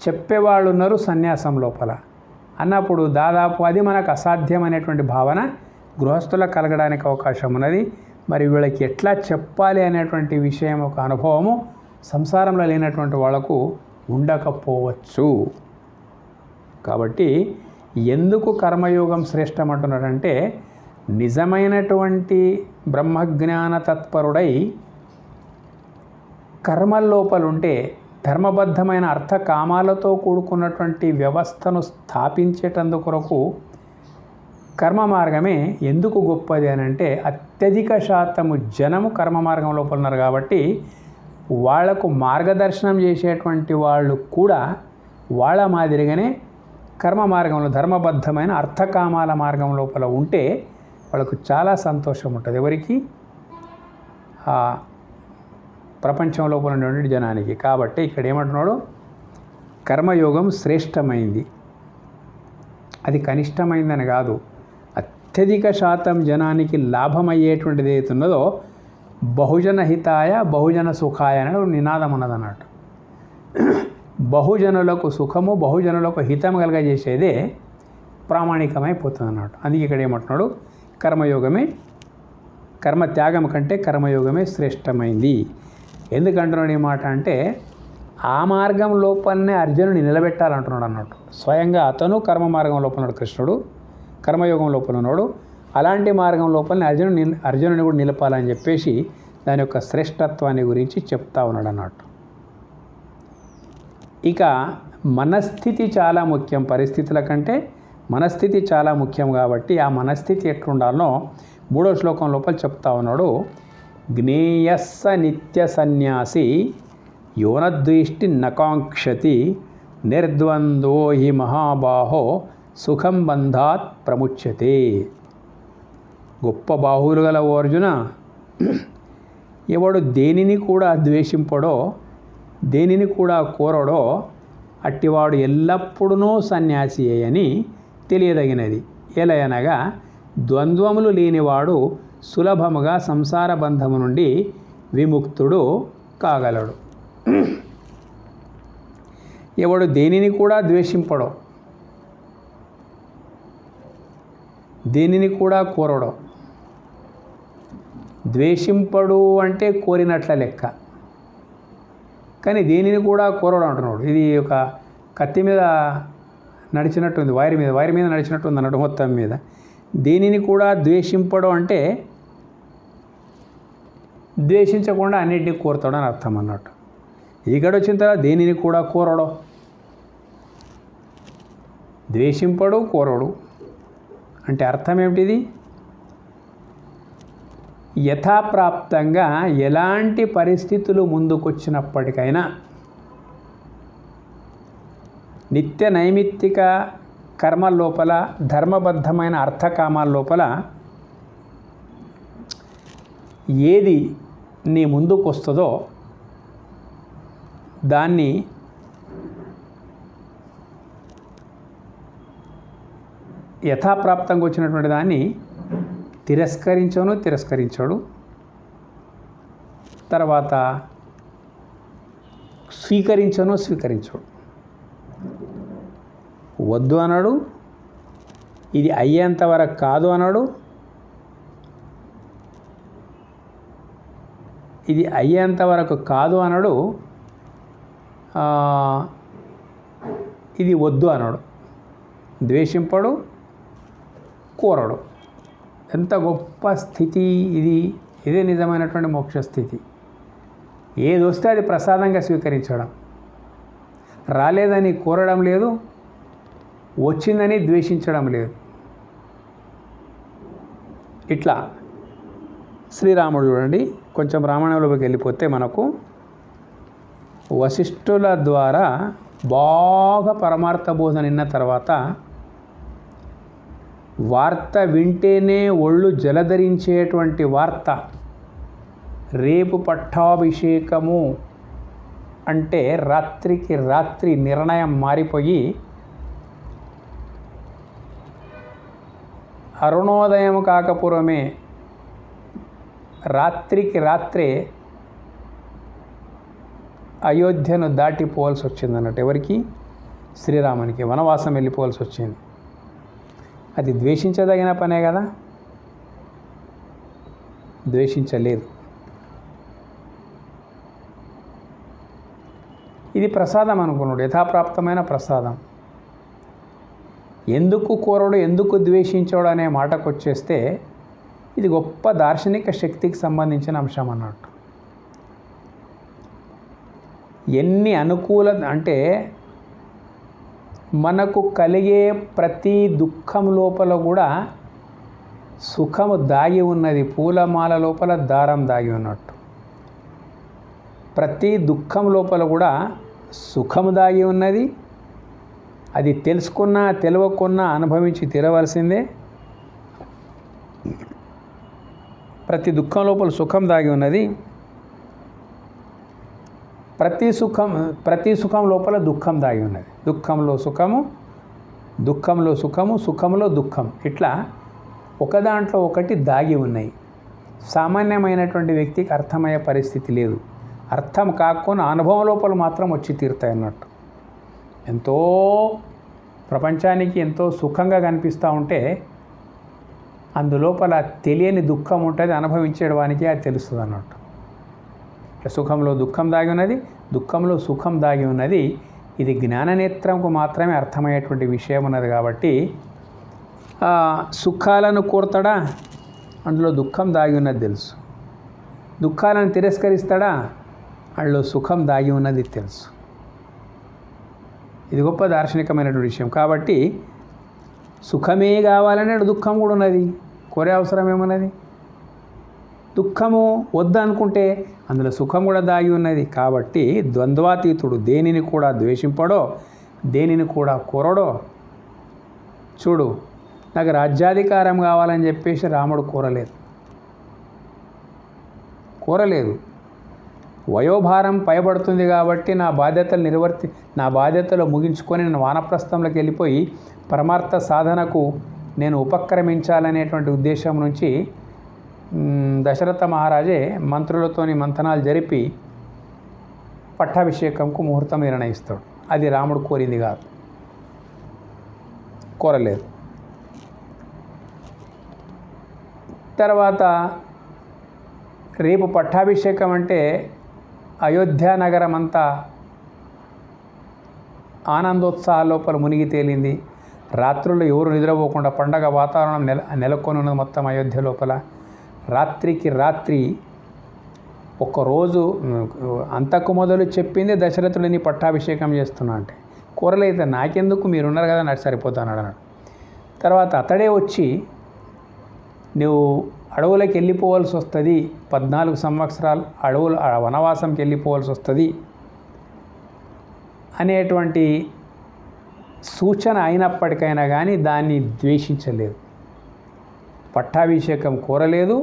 చెప్పేవాళ్ళు ఉన్నారు సన్యాసం లోపల. అన్నప్పుడు దాదాపు అది మనకు అసాధ్యమైనటువంటి భావన గృహస్థులకు కలగడానికి అవకాశం ఉన్నది. మరి వీళ్ళకి ఎట్లా చెప్పాలి అనేటువంటి విషయం ఒక అనుభవము సంసారంలో లేనటువంటి వాళ్ళకు ఉండకపోవచ్చు. కాబట్టి ఎందుకు కర్మయోగం శ్రేష్టం అంటున్నారంటే, నిజమైనటువంటి బ్రహ్మజ్ఞాన తత్పరుడై కర్మల్లోపలుంటే ధర్మబద్ధమైన అర్థకామాలతో కూడుకున్నటువంటి వ్యవస్థను స్థాపించేటందుకొరకు కర్మ మార్గమే ఎందుకు గొప్పది అని అంటే, అత్యధిక శాతము జనము కర్మ మార్గం లోపల ఉన్నారు కాబట్టి వాళ్లకు మార్గదర్శనం చేసేటువంటి వాళ్ళు కూడా వాళ్ళ మాదిరిగానే కర్మ మార్గంలో ధర్మబద్ధమైన అర్థకామాల మార్గం లోపల ఉంటే వాళ్ళకు చాలా సంతోషం ఉంటుంది. ఎవరికి? ఆ ప్రపంచం లోపల ఉండేటువంటి జనానికి. కాబట్టి ఇక్కడ ఏమంటున్నాడు, కర్మయోగం శ్రేష్టమైంది, అది కనిష్టమైందని కాదు, అత్యధిక శాతం జనానికి లాభమయ్యేటువంటిది ఏదైతున్నదో బహుజన హితాయ బహుజన సుఖాయ అనే నినాదం ఉన్నదన్నట్టు. బహుజనులకు సుఖము బహుజనులకు హితం కలగజేసేదే ప్రామాణికమైపోతుంది అన్నట్టు. అందుకే ఇక్కడ ఏమంటున్నాడు, కర్మయోగమే, కర్మత్యాగం కంటే కర్మయోగమే శ్రేష్టమైంది. ఎందుకంటున్నాడు ఈ మాట అంటే, ఆ మార్గం లోపలనే అర్జునుని నిలబెట్టాలంటున్నాడు అన్నట్టు. స్వయంగా అతను కర్మ మార్గం లోపల ఉన్నాడు, కృష్ణుడు కర్మయోగం లోపల ఉన్నాడు. అలాంటి మార్గం లోపలనే అర్జునుని కూడా నిలపాలని చెప్పేసి దాని యొక్క శ్రేష్టత్వాన్ని గురించి చెప్తా ఉన్నాడు అన్నట్టు. ఇక మనస్థితి చాలా ముఖ్యం, పరిస్థితుల కంటే మనస్థితి చాలా ముఖ్యం. కాబట్టి ఆ మనస్థితి ఎట్లుండాలనో 3వ శ్లోకం లోపల చెప్తా ఉన్నాడు. జ్ఞేయస్స నిత్య సన్యాసి యోనద్వేష్టి నకాంక్షతి నిర్ద్వంద్వో హి మహాబాహో సుఖం బంధాత్ ప్రముచ్యతే. గొప్ప బాహువులు గల ఓ అర్జున, ఎవడు దేనిని కూడా ద్వేషింపడో దేనిని కూడా కోరడో అట్టివాడు ఎల్లప్పుడూ సన్యాసి అని తెలియదగినది. ఎలయనగా ద్వంద్వములు లేనివాడు సులభముగా సంసార బంధము నుండి విముక్తుడు కాగలడు. ఎవడు దేనిని కూడా ద్వేషింపడో దేనిని కూడా కోరడో, ద్వేషింపడు అంటే కోరినట్ల లెక్క, కానీ దేనిని కూడా కోరడం అంటున్నాడు. ఇది ఒక కత్తి మీద నడిచినట్టుంది, వైర్ మీద నడిచినట్టుంది అన్నట్టు మొత్తం మీద. దేనిని కూడా ద్వేషింపడం అంటే ద్వేషించకుండా అన్నింటినీ కోరుతాడు అని అర్థం అన్నట్టు. ఇక్కడ వచ్చిన తర్వాత దేనిని కూడా కోరడం, ద్వేషింపడు కోరడు అంటే అర్థం ఏమిటిది? యథాప్రాప్తంగా ఎలాంటి పరిస్థితులు ముందుకొచ్చినప్పటికైనా నిత్య నైమిత్తిక కర్మ లోపల ధర్మబద్ధమైన అర్థకామాల లోపల ఏది నీ ముందుకు వస్తుందో దాన్ని యథాప్రాప్తంగా వచ్చినటువంటి దాన్ని తిరస్కరించాడు, తర్వాత స్వీకరించాడు. వద్దు అన్నాడు, ఇది అయ్యేంత వరకు కాదు అన్నాడు, ఇది అయ్యేంత వరకు కాదు అన్నాడు, ఇది వద్దు అన్నాడు. ద్వేషింపడు, కోరడు. ఎంత గొప్ప స్థితి ఇది! ఇదే నిజమైనటువంటి మోక్ష స్థితి. ఏది వస్తే అది ప్రసాదంగా స్వీకరించడం, రాలేదని కోరడం లేదు, వచ్చిందని ద్వేషించడం లేదు. ఇట్లా శ్రీరాముడు చూడండి, కొంచెం రామాయణంలోకి వెళ్ళిపోతే మనకు వశిష్ఠుల ద్వారా బాగా పరమార్థ బోధన విన్న తర్వాత వార్త వింటేనే ఒళ్ళు జలధరించేటువంటి వార్త, రేపు పట్టాభిషేకము అంటే రాత్రికి రాత్రి నిర్ణయం మారిపోయి అరుణోదయం కాకపూర్వమే రాత్రికి రాత్రే అయోధ్యను దాటిపోవాల్సి వచ్చిందన్నట్టు. ఎవరికి? శ్రీరామునికి వనవాసం వెళ్ళిపోవాల్సి వచ్చింది. అది ద్వేషించదగిన పనే కదా? ద్వేషించలేదు. ఇది ప్రసాదం అనుకున్నాడు, యథాప్రాప్తమైన ప్రసాదం. ఎందుకు కోరడు, ఎందుకు ద్వేషించాడు అనే మాటకు వచ్చేస్తే ఇది గొప్ప దార్శనిక శక్తికి సంబంధించిన అంశం అన్నట్టు. ఎన్ని అనుకూల అంటే మనకు కలిగే ప్రతి దుఃఖం లోపల కూడా సుఖము దాగి ఉన్నది. పూలమాల లోపల దారం దాగి ఉన్నట్టు ప్రతి దుఃఖం లోపల కూడా సుఖము దాగి ఉన్నది. అది తెలుసుకున్నా తెలియకున్నా అనుభవించి తీరవలసిందే. ప్రతి దుఃఖం లోపల సుఖం దాగి ఉన్నది. ప్రతి సుఖం లోపల దుఃఖం దాగి ఉన్నది. దుఃఖంలో సుఖము, దుఃఖంలో సుఖము, సుఖంలో దుఃఖం, ఇట్లా ఒకదాంట్లో ఒకటి దాగి ఉన్నాయి. సామాన్యమైనటువంటి వ్యక్తికి అర్థమయ్యే పరిస్థితి లేదు. అర్థం కాకుండా అనుభవం లోపల మాత్రం వచ్చి తీరుతాయి అన్నట్టు. ఎంతో ప్రపంచానికి ఎంతో సుఖంగా కనిపిస్తూ ఉంటే అందులోపల తెలియని దుఃఖం ఉంటుంది. అనుభవించేవానికి అది తెలుస్తుంది అన్నట్టు. సుఖంలో దుఃఖం దాగి ఉన్నది, దుఃఖంలో సుఖం దాగి ఉన్నది. ఇది జ్ఞాననేత్రంకు మాత్రమే అర్థమయ్యేటువంటి విషయం ఉన్నది. కాబట్టి సుఖాలను కోరతాడా, అందులో దుఃఖం దాగి ఉన్నది తెలుసు. దుఃఖాలను తిరస్కరిస్తాడా, అందులో సుఖం దాగి ఉన్నది తెలుసు. ఇది గొప్ప దార్శనికమైనటువంటి విషయం. కాబట్టి సుఖమే కావాలనే దుఃఖం కూడా ఉన్నది. కోరే అవసరం ఏమున్నది? దుఃఖము వద్దనుకుంటే అందులో సుఖం కూడా దాగి ఉన్నది. కాబట్టి ద్వంద్వాతీతుడు, దేనిని కూడా ద్వేషింపడో, దేనిని కూడా కోరడో. చూడు, నాకు రాజ్యాధికారం కావాలని చెప్పేసి రాముడు కోరలేదు. వయోభారం పైబడుతుంది కాబట్టి నా బాధ్యతలు ముగించుకొని నేను వానప్రస్థంలోకి వెళ్ళిపోయి పరమార్థ సాధనకు నేను ఉపక్రమించాలనేటువంటి ఉద్దేశం నుంచి దశరథ మహారాజే మంత్రులతోని మంథనాలు జరిపి పట్టాభిషేకంకు ముహూర్తం నిర్ణయిస్తాడు. అది రాముడు కోరింది కాదు, కోరలేదు. తర్వాత రేపు పట్టాభిషేకం అంటే అయోధ్య నగరం అంతా ఆనందోత్సాహాల లోపల మునిగి తేలింది. రాత్రుల్లో ఎవరు నిద్రపోకుండా పండగ వాతావరణం నెలకొని ఉన్నది మొత్తం అయోధ్య లోపల. రాత్రికి రాత్రి ఒక్కరోజు అంతకు మొదలు చెప్పింది దశరథుడిని పట్టాభిషేకం చేస్తున్నా అంటే, కోరలేదు. నాకెందుకు, మీరున్నారు కదా, నాకు సరిపోతాను అన్నాడు. తర్వాత అతడే వచ్చి నువ్వు అడవులకు వెళ్ళిపోవాల్సి వస్తుంది, 14 సంవత్సరాలు వనవాసంకి వెళ్ళిపోవాల్సి వస్తుంది అనేటువంటి సూచన అయినప్పటికైనా కానీ దాన్ని ద్వేషించలేదు. పట్టాభిషేకం కోరలేదు,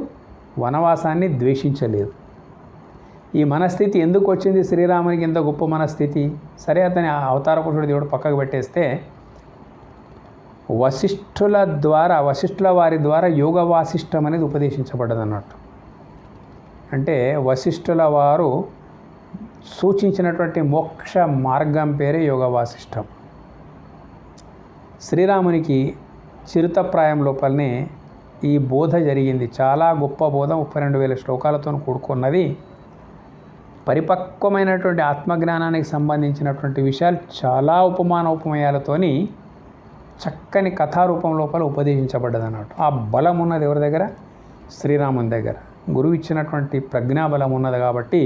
వనవాసాన్ని ద్వేషించలేదు. ఈ మనస్థితి ఎందుకు వచ్చింది శ్రీరామునికి? ఇంత గొప్ప మనస్థితి. సరే, అతని అవతార పురుషుడు దేవుడు పక్కకు పెట్టేస్తే వశిష్ఠుల వారి ద్వారా యోగ వాసిష్టం అనేది ఉపదేశించబడ్డది అన్నట్టు. అంటే వశిష్ఠుల వారు సూచించినటువంటి మోక్ష మార్గం పేరే యోగ వాసిష్టం. శ్రీరామునికి చిరుతప్రాయం లోపలనే ఈ బోధ జరిగింది. చాలా గొప్ప బోధ, 32,000 శ్లోకాలతో కూడుకున్నది. పరిపక్వమైనటువంటి ఆత్మజ్ఞానానికి సంబంధించినటువంటి విషయాలు చాలా ఉపమానోపమయాలతోని చక్కని కథారూపం లోపల ఉపదేశించబడ్డది అన్నట్టు. ఆ బలం ఉన్నది ఎవరి దగ్గర? శ్రీరాముని దగ్గర. గురువు ఇచ్చినటువంటి ప్రజ్ఞాబలం ఉన్నది. కాబట్టి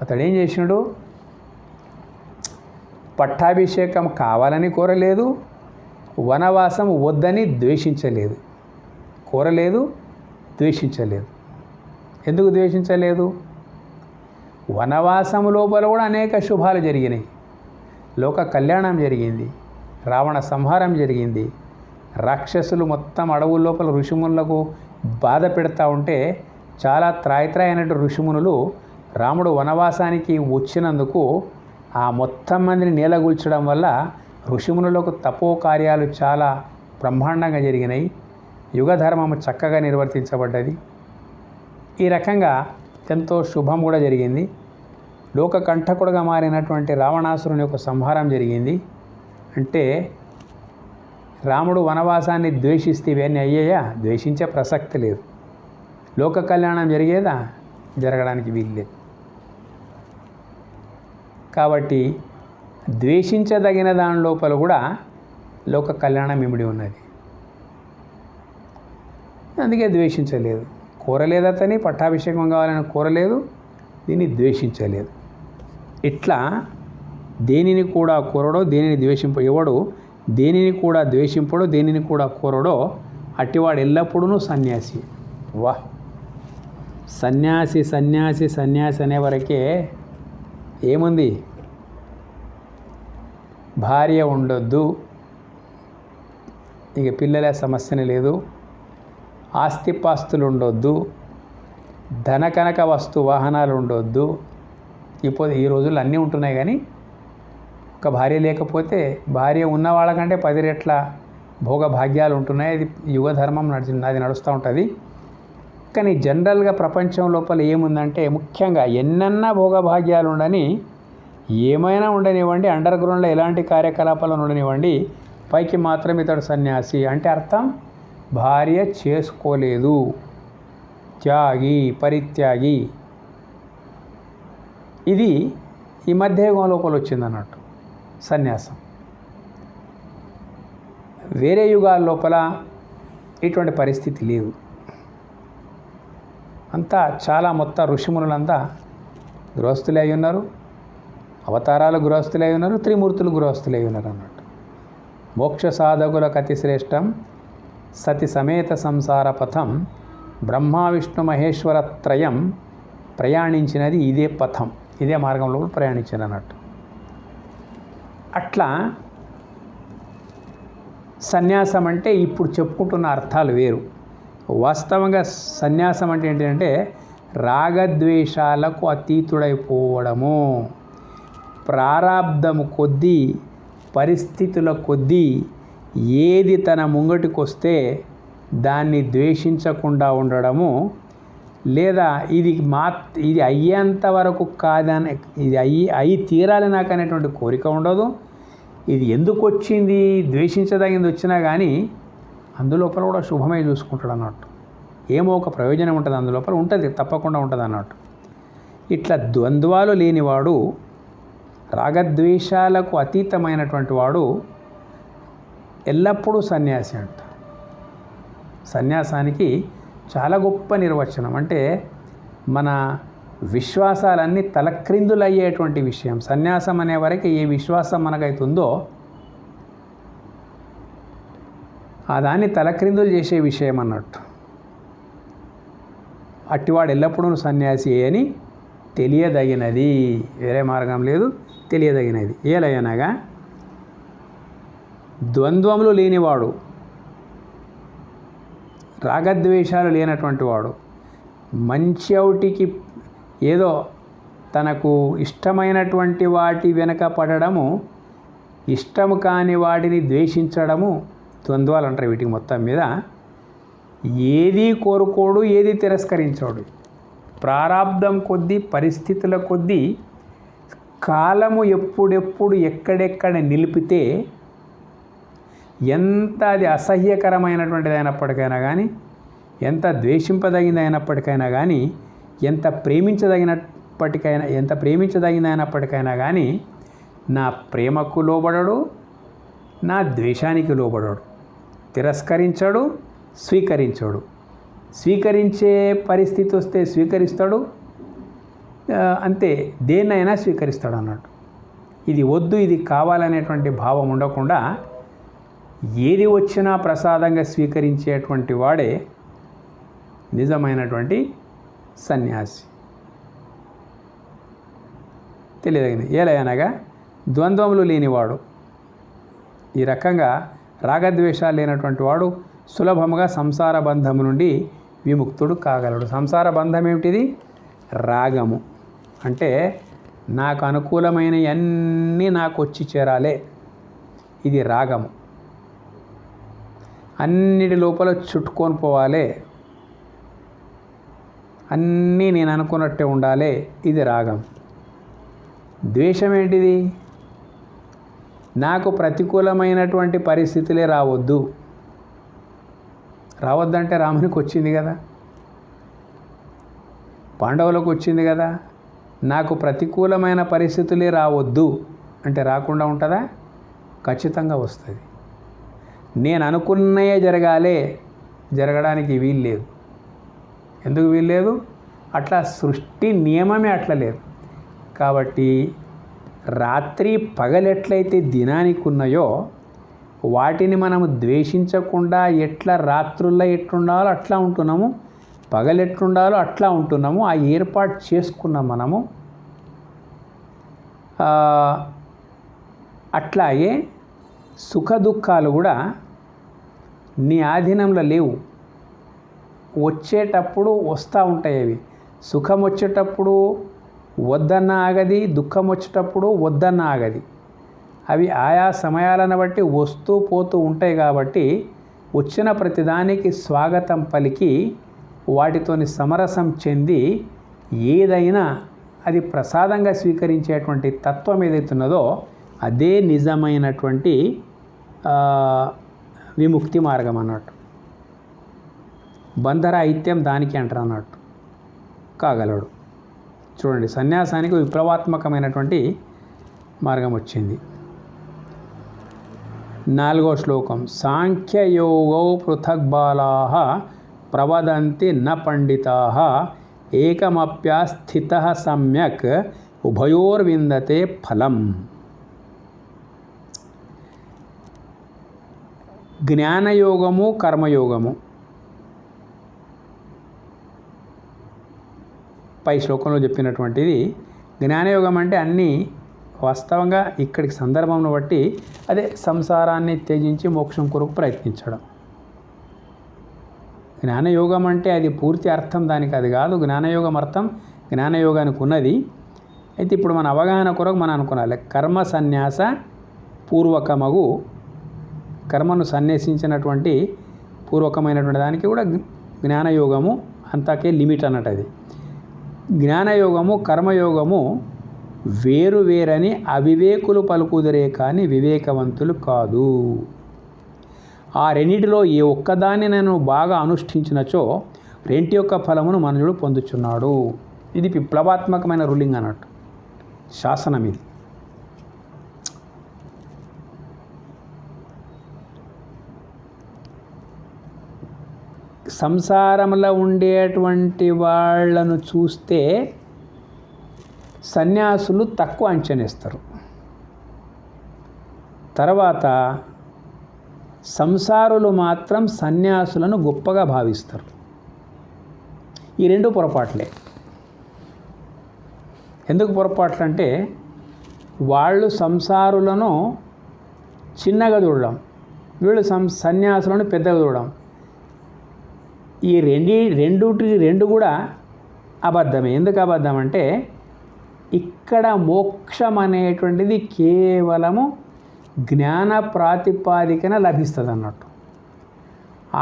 అతడు ఏం చేసినాడు? పట్టాభిషేకం కావాలని కోరలేదు, వనవాసం వద్దని ద్వేషించలేదు. కోరలేదు, ద్వేషించలేదు. ఎందుకు ద్వేషించలేదు? వనవాసం లోపల కూడా అనేక శుభాలు జరిగినాయి. లోక కళ్యాణం జరిగింది, రావణ సంహారం జరిగింది. రాక్షసులు మొత్తం అడవుల లోపల ఋషిమునులకు బాధ పెడతా ఉంటే చాలా త్రాయిత్రాయైనటువంటి ఋషిమునులు రాముడు వనవాసానికి వచ్చినందుకు ఆ మొత్తం మందిని నేలగూల్చడం వల్ల ఋషిమునులకు తపో కార్యాలు చాలా బ్రహ్మాండంగా జరిగినాయి. యుగధర్మము చక్కగా నిర్వర్తించబడ్డది. ఈ రకంగా ఎంతో శుభం కూడా జరిగింది. లోక కంఠకుడుగా మారినటువంటి రావణాసురుని యొక్క సంహారం జరిగింది. అంటే రాముడు వనవాసాన్ని ద్వేషిస్తే ఇవన్నీ అయ్యాయా? ద్వేషించే ప్రసక్తి లేదు. లోక కళ్యాణం జరిగేదా? జరగడానికి వీల్లేదు. కాబట్టి ద్వేషించదగిన దాని లోపల కూడా లోక కళ్యాణం ఇమిడి ఉన్నది. అందుకే ద్వేషించలేదు. కోరలేదు, అతని పట్టాభిషేకం కావాలని కోరలేదు, దీన్ని ద్వేషించలేదు. ఇట్లా దేనిని కూడా కోరడో దేనిని ఎవడు దేనిని కూడా ద్వేషింపడో దేనిని కూడా కోరడో అట్టివాడు ఎల్లప్పుడూ సన్యాసి. వా, సన్యాసి సన్యాసి సన్యాసి అనే వరకే ఏముంది? భార్య ఉండొద్దు, ఇక పిల్లల సమస్యనే లేదు, ఆస్తిపాస్తులు ఉండొద్దు, ధనకనక వస్తు వాహనాలు ఉండొద్దు. ఇప్పుడు ఈ రోజుల్లో అన్నీ ఉంటున్నాయి, కానీ ఒక భార్య లేకపోతే భార్య ఉన్న వాళ్ళకంటే 10 రెట్ల భోగభాగ్యాలు ఉంటున్నాయి. అది యుగధర్మం అది నడుస్తూ ఉంటుంది. కానీ జనరల్గా ప్రపంచం లోపల ఏముందంటే, ముఖ్యంగా ఎన్నన్నా భోగభాగ్యాలు ఉండని, ఏమైనా ఉండనివ్వండి, అండర్ గ్రౌండ్లో ఎలాంటి కార్యకలాపాలను ఉండనివ్వండి, పైకి మాత్రం ఇతడు సన్యాసి అంటే అర్థం భార్య చేసుకోలేదు, త్యాగి, పరిత్యాగి. ఇది ఈ మధ్యయుగం లోపల వచ్చిందన్నట్టు సన్యాసం. వేరే యుగాల లోపల ఇటువంటి పరిస్థితి లేదు. అంతా చాలా మొత్తం ఋషిమునులంతా గృహస్థులే అయి ఉన్నారు, అవతారాలు గృహస్థులే అయి ఉన్నారు, త్రిమూర్తులు గృహస్థులే అయి ఉన్నారు అన్నట్టు. మోక్ష సాధకులకు అతి శ్రేష్టం సతి సమేత సంసార పథం, బ్రహ్మ విష్ణు మహేశ్వర త్రయం ప్రయాణించినది ఇదే పథం, ఇదే మార్గంలో ప్రయాణించారు అన్నట్టు. అట్లా సన్యాసం అంటే ఇప్పుడు చెప్పుకుంటున్న అర్థాలు వేరు. వాస్తవంగా సన్యాసం అంటే ఏంటంటే రాగద్వేషాలకు అతీతుడైపోవడము, ప్రారాబ్ధము కొద్దీ పరిస్థితుల కొద్దీ ఏది తన ముంగటికొస్తే దాన్ని ద్వేషించకుండా ఉండడము, లేదా ఇది అయ్యేంత వరకు కాదని, ఇది అయి తీరాలి నాకు అనేటువంటి కోరిక ఉండదు. ఇది ఎందుకు వచ్చింది, ద్వేషించదగింది వచ్చినా కానీ అందులోపల కూడా శుభమే చూసుకుంటాడు అన్నట్టు. ఏమో ఒక ప్రయోజనం ఉంటుంది అందులోపల, ఉంటుంది, తప్పకుండా ఉంటుంది అన్నట్టు. ఇట్లా ద్వంద్వాలు లేనివాడు, రాగద్వేషాలకు అతీతమైనటువంటి వాడు ఎల్లప్పుడూ సన్యాసి అంట. సన్యాసానికి చాలా గొప్ప నిర్వచనం. అంటే మన విశ్వాసాలన్నీ తలక్రిందులయ్యేటువంటి విషయం. సన్యాసం అనే వరకు ఏ విశ్వాసం మనకైతుందో ఆ దాన్ని తలక్రిందులు చేసే విషయం అన్నట్టు. అట్టివాడు ఎల్లప్పుడూ సన్యాసి అని తెలియదగినది, వేరే మార్గం లేదు, తెలియదగినది. ఏలయనగా ద్వంద్వములు లేనివాడు, రాగద్వేషాలు లేనటువంటి వాడు, మంచి అవుటికి ఏదో తనకు ఇష్టమైనటువంటి వాటి వెనక పడడము, ఇష్టము కాని వాటిని ద్వేషించడము, ద్వంద్వాలు అంటారు వీటికి. మొత్తం మీద ఏది కోరుకోడు, ఏది తిరస్కరించాడు. ప్రారాబ్ధం కొద్దీ, పరిస్థితుల కొద్దీ, కాలము ఎప్పుడెప్పుడు ఎక్కడెక్కడ నిలిపితే ఎంత అది అసహ్యకరమైనటువంటిది అయినప్పటికైనా కానీ, ఎంత ద్వేషింపదగింది అయినప్పటికైనా కానీ, ఎంత ప్రేమించదగింది అయినప్పటికైనా కానీ నా ప్రేమకు లోబడడు, నా ద్వేషానికి లోబడడు, తిరస్కరించడు, స్వీకరించడు. స్వీకరించే పరిస్థితి వస్తే స్వీకరిస్తాడు, అంతే, దేన్నైనా స్వీకరిస్తాడు అన్నట్టు. ఇది వద్దు, ఇది కావాలనేటువంటి భావం ఉండకుండా ఏది వచ్చినా ప్రసాదంగా స్వీకరించేటువంటి వాడే నిజమైనటువంటి సన్యాసి. తెలియదగిన ఏలయనగా ద్వంద్వములు లేనివాడు, ఈ రకంగా రాగద్వేషాలు లేనటువంటి వాడు సులభముగా సంసార బంధము నుండి విముక్తుడు కాగలడు. సంసార బంధం ఏమిటిది? రాగము. అంటే నాకు అనుకూలమైనవి అన్నీ నాకు వచ్చి చేరాలే, ఇది రాగము. అన్నిటి లోపల చుట్టుకొని పోవాలి, అన్నీ నేను అనుకున్నట్టే ఉండాలి, ఇది రాగం. ద్వేషం ఏంటిది? నాకు ప్రతికూలమైనటువంటి పరిస్థితులే రావద్దంటే రామునికి వచ్చింది కదా, పాండవులకు వచ్చింది కదా. నాకు ప్రతికూలమైన పరిస్థితులే రావద్దు అంటే రాకుండా ఉంటుందా? ఖచ్చితంగా వస్తుంది. నేను అనుకున్నయే జరగడానికి వీల్లేదు. ఎందుకు వీల్లేదు? అట్లా సృష్టి నియమమే అట్లా లేదు. కాబట్టి రాత్రి పగలెట్లయితే దినానికి ఉన్నాయో వాటిని మనము ద్వేషించకుండా ఎట్లా రాత్రుల్లో ఎట్లుండాలో అట్లా ఉంటున్నాము, పగలెట్లుండాలో అట్లా ఉంటున్నాము. ఆ ఏర్పాటు చేసుకున్నాం మనము. అట్లాగే సుఖ దుఃఖాలు కూడా నీ ఆధీనంలో లేవు. వచ్చేటప్పుడు వస్తూ ఉంటాయి. అవి సుఖం వచ్చేటప్పుడు వద్దన్న ఆగది, దుఃఖం వచ్చేటప్పుడు వద్దన్న ఆగది. అవి ఆయా సమయాలను బట్టి వస్తూ పోతూ ఉంటాయి. కాబట్టి వచ్చిన ప్రతిదానికి స్వాగతం పలికి వాటితోని సమరసం చెంది ఏదైనా అది ప్రసాదంగా స్వీకరించేటువంటి తత్వం ఏదైతున్నదో అదే నిజమైనటువంటి విముక్తి మార్గం అన్నట్టు. బంధరాహిత్యం దానికి అంటారు అన్నట్టు కాగలడు. చూడండి, సన్యాసానికి విప్లవాత్మకమైనటువంటి మార్గం వచ్చింది. 4వ శ్లోకం. సాంఖ్యయోగో పృథగ్బాలాః ప్రవదంతి న పండితాః ఏకమప్యాస్థితః సమ్యక్ ఉభయోర్విందతే ఫలం. జ్ఞానయోగము, కర్మయోగము పై శ్లోకంలో చెప్పినటువంటిది. జ్ఞానయోగం అంటే అన్నీ వాస్తవంగా ఇక్కడికి సందర్భంను బట్టి అదే సంసారాన్ని త్యజించి మోక్షం కొరకు ప్రయత్నించడం. జ్ఞానయోగం అంటే అది పూర్తి అర్థం దానికి అది కాదు. జ్ఞానయోగం అర్థం జ్ఞానయోగానికి ఉన్నది. అయితే ఇప్పుడు మన అవగాహన కొరకు మనం అనుకోవాలి, కర్మ సన్యాస పూర్వకమగు, కర్మను సన్యాసించినటువంటి పూర్వకమైనటువంటి దానికి కూడా జ్ఞానయోగము అంతకే లిమిట్ అన్నట్టు. అది జ్ఞానయోగము కర్మయోగము వేరని అవివేకులు పలుకుదరే కానీ వివేకవంతులు కాదు. ఆ రెండిటిలో ఏ ఒక్కదాన్ని నేను బాగా అనుష్ఠించినచో రెంటి యొక్క ఫలమును మనుషుడు పొందుచున్నాడు. ఇది విప్లవాత్మకమైన రూలింగ్ అన్నట్టు, శాసనం ఇది. సంసారంలో ఉండేటువంటి వాళ్ళను చూస్తే సన్యాసులు తక్కువ అంచనేస్తారు. తర్వాత సంసారులు మాత్రం సన్యాసులను గొప్పగా భావిస్తారు. ఈ రెండు పొరపాట్లే. ఎందుకు పొరపాట్లు అంటే వాళ్ళు సంసారులను చిన్నగా చూడడం, వీళ్ళు సన్యాసులను పెద్దగా చూడడం. ఈ రెండు కూడా అబద్ధమే. ఎందుకు అబద్ధం అంటే ఇక్కడ మోక్షం అనేటువంటిది కేవలము జ్ఞాన ప్రాతిపాదికన లభిస్తుంది అన్నట్టు.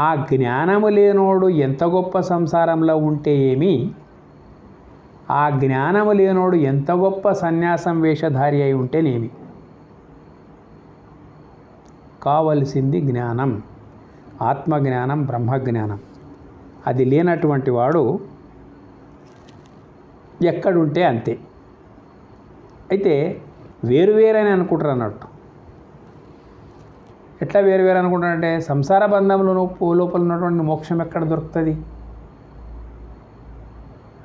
ఆ జ్ఞానము లేనోడు ఎంత గొప్ప సంసారంలో ఉంటే ఏమి, ఆ జ్ఞానము లేనోడు ఎంత గొప్ప సన్యాసం వేషధారి అయి ఉంటేనేమి, కావలసింది జ్ఞానం, ఆత్మజ్ఞానం, బ్రహ్మజ్ఞానం. అది లేనటువంటి వాడు ఎక్కడుంటే అంతే. అయితే వేరువేరని అనుకుంటారు అన్నట్టు. ఎట్లా వేరు అనుకుంటారంటే సంసార బంధంలో లోపల ఉన్నటువంటి మోక్షం ఎక్కడ దొరుకుతుంది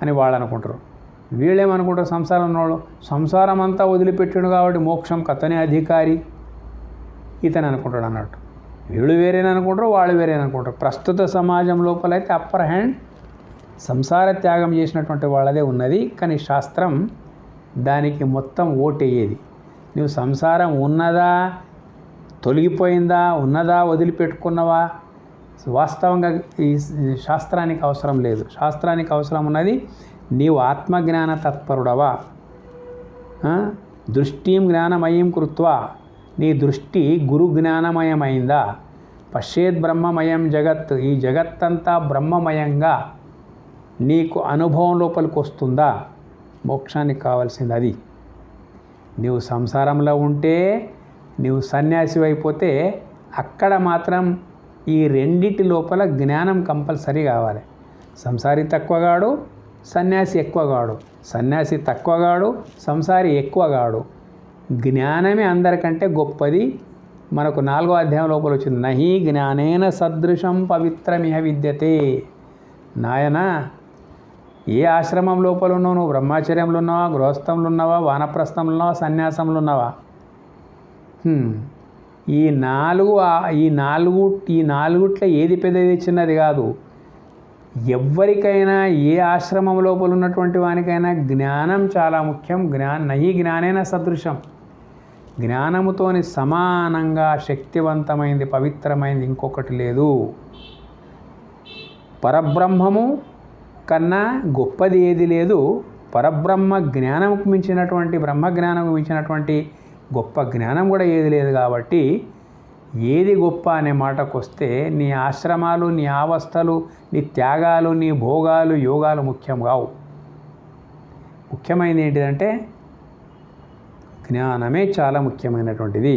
అని వాళ్ళు అనుకుంటారు. వీళ్ళేమనుకుంటారు, సంసారం ఉన్నవాళ్ళు సంసారం అంతా వదిలిపెట్టాడు కాబట్టి మోక్షం కథనే అధికారి ఇతను అనుకుంటాడు అన్నట్టు. వీళ్ళు వేరేని అనుకుంటారు, వాళ్ళు వేరేని అనుకుంటారు. ప్రస్తుత సమాజం లోపలైతే అప్పర్ హ్యాండ్ సంసార త్యాగం చేసినటువంటి వాళ్ళదే ఉన్నది. కానీ శాస్త్రం దానికి మొత్తం ఓటేయేది. నువ్వు సంసారం ఉన్నదా, తొలగిపోయిందా, ఉన్నదా, వదిలిపెట్టుకున్నవా, వాస్తవంగా ఈ శాస్త్రానికి అవసరం లేదు. శాస్త్రానికి అవసరం ఉన్నది నీవు ఆత్మజ్ఞాన తత్పరుడవా, దృష్టిం జ్ఞానమయం కృత్వా, నీ దృష్టి గురు జ్ఞానమయమైందా, పశ్చేద్ బ్రహ్మమయం జగత్, ఈ జగత్తంతా బ్రహ్మమయంగా నీకు అనుభవం లోపలికి వస్తుందా, మోక్షానికి కావాల్సింది అది. నీవు సంసారంలో ఉంటే నీవు సన్యాసి అయిపోతే అక్కడ మాత్రం ఈ రెండిటి లోపల జ్ఞానం కంపల్సరీ కావాలి. సంసారి తక్కువగాడు, సన్యాసి ఎక్కువగాడు, సన్యాసి తక్కువగాడు, సంసారి ఎక్కువగాడు. జ్ఞానమే అందరికంటే గొప్పది. మనకు 4వ అధ్యాయం లోపల వచ్చింది, నహి జ్ఞానేన సదృశం పవిత్రమిహ విద్యతే. నాయన, ఏ ఆశ్రమం లోపల ఉన్నావు, నువ్వు బ్రహ్మచర్యంలో ఉన్నావా, గృహస్థంలో ఉన్నావా, వానప్రస్థంలో ఉన్నావా, సన్యాసంలో ఉన్నావా, ఈ నాలుగుట్లో ఏది పెద్దది చిన్నది కాదు. ఎవరికైనా ఏ ఆశ్రమం లోపల ఉన్నటువంటి వానికైనా జ్ఞానం చాలా ముఖ్యం. నహి జ్ఞానేన సదృశం, జ్ఞానముతోని సమానంగా శక్తివంతమైంది, పవిత్రమైంది ఇంకొకటి లేదు. పరబ్రహ్మము కన్నా గొప్పది ఏది లేదు. పరబ్రహ్మ జ్ఞానముకు మించినటువంటి, బ్రహ్మజ్ఞానముకు మించినటువంటి గొప్ప జ్ఞానం కూడా ఏది లేదు. కాబట్టి ఏది గొప్ప అనే మాటకు వస్తే నీ ఆశ్రమాలు, నీ అవస్థలు, నీ త్యాగాలు, నీ భోగాలు, యోగాలు ముఖ్యం కావు. ముఖ్యమైనది ఏంటిదంటే జ్ఞానమే చాలా ముఖ్యమైనటువంటిది.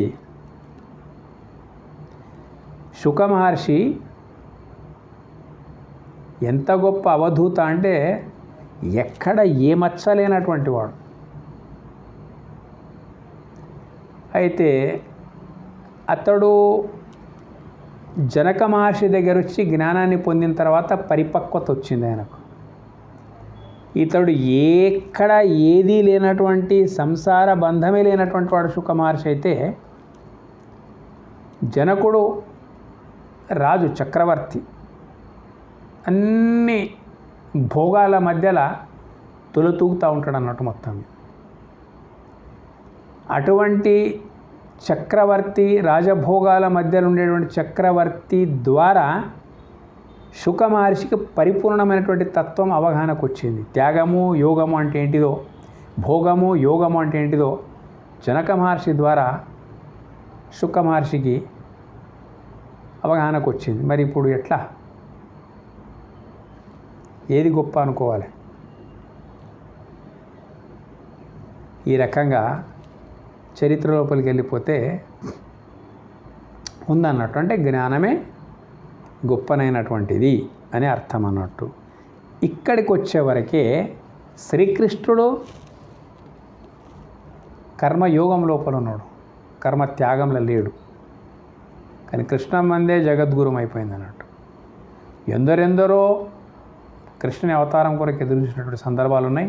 శుక మహర్షి ఎంత గొప్ప అవధూత అంటే ఎక్కడ ఏ మచ్చలేనటువంటి వాడు. అయితే అతడు జనక మహర్షి దగ్గర వచ్చి జ్ఞానాన్ని పొందిన తర్వాత పరిపక్వత వచ్చింది ఆయనకు. ఇతడు ఎక్కడ ఏదీ లేనటువంటి, సంసార బంధమే లేనటువంటి వాడు శుక మహర్షి అయితే, జనకుడు రాజు, చక్రవర్తి, అన్ని భోగాల మధ్యలో తొలుతూగుతూ ఉంటాడు అన్నట్టు మొత్తం. అటువంటి చక్రవర్తి, రాజభోగాల మధ్యలో ఉండేటువంటి చక్రవర్తి ద్వారా శుక మహర్షికి పరిపూర్ణమైనటువంటి తత్వం అవగాహనకు వచ్చింది. త్యాగము, యోగము అంటే ఏంటిదో, భోగము, యోగము అంటే ఏంటిదో జనక మహర్షి ద్వారా శుక మహర్షికి అవగాహనకు వచ్చింది. మరి ఇప్పుడు ఎట్లా, ఏది గొప్ప అనుకోవాలి? ఈ రకంగా చరిత్ర లోపలికి వెళ్ళిపోతే ఉందన్నట్టు. అంటే జ్ఞానమే గొప్పనైనటువంటిది అని అర్థం అన్నట్టు. ఇక్కడికి వచ్చేవరకే శ్రీకృష్ణుడు కర్మయోగం లోపల ఉన్నాడు, కర్మ త్యాగంలో లేడు. కానీ కృష్ణమ్మందే జగద్గురం అయిపోయింది అన్నట్టు. ఎందరెందరో కృష్ణుని అవతారం కొరకు ఎదురు చూసినటువంటి సందర్భాలు ఉన్నాయి.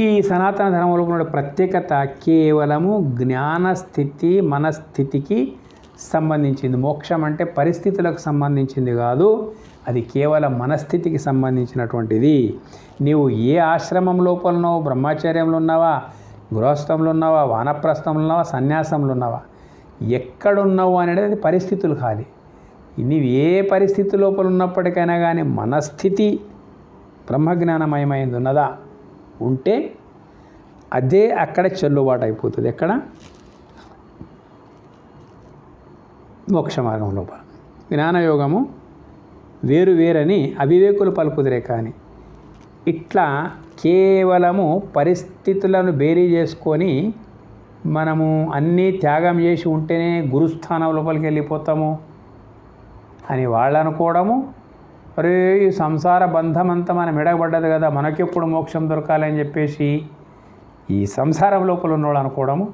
ఈ సనాతన ధర్మంలో ఉన్న ప్రత్యేకత కేవలము జ్ఞానస్థితి, మనస్థితికి సంబంధించింది. మోక్షం అంటే పరిస్థితులకు సంబంధించింది కాదు, అది కేవలం మనస్థితికి సంబంధించినటువంటిది. నీవు ఏ ఆశ్రమం లోపల ఉన్నావు, బ్రహ్మచర్యంలో ఉన్నావా, గృహస్థంలో ఉన్నావా, వానప్రస్థంలో ఉన్నావా, సన్యాసంలో ఉన్నావా, ఎక్కడున్నావు అనేది అది పరిస్థితులు కాదు. నీవు ఏ పరిస్థితి లోపల ఉన్నప్పటికైనా కానీ మనస్థితి బ్రహ్మజ్ఞానమయమైంది ఉన్నదా ఉంటే అదే అక్కడ చెల్లుబాటు అయిపోతుంది. ఎక్కడ? మోక్ష మార్గం లోపల. జ్ఞానయోగము వేరు వేరని అవివేకులు పలుకుదిరే. కానీ ఇట్లా కేవలము పరిస్థితులను బేరీ చేసుకొని మనము అన్నీ త్యాగం చేసి ఉంటేనే గురుస్థానం లోపలికి వెళ్ళిపోతాము అని వాళ్ళు అనుకోవడము. అరే, ఈ సంసార బంధం అంతా మనం మెడగబడ్డది కదా, మనకెప్పుడు మోక్షం దొరకాలి అని చెప్పేసి ఈ సంసారం లోపల ఉన్నవాళ్ళు అనుకోవడము.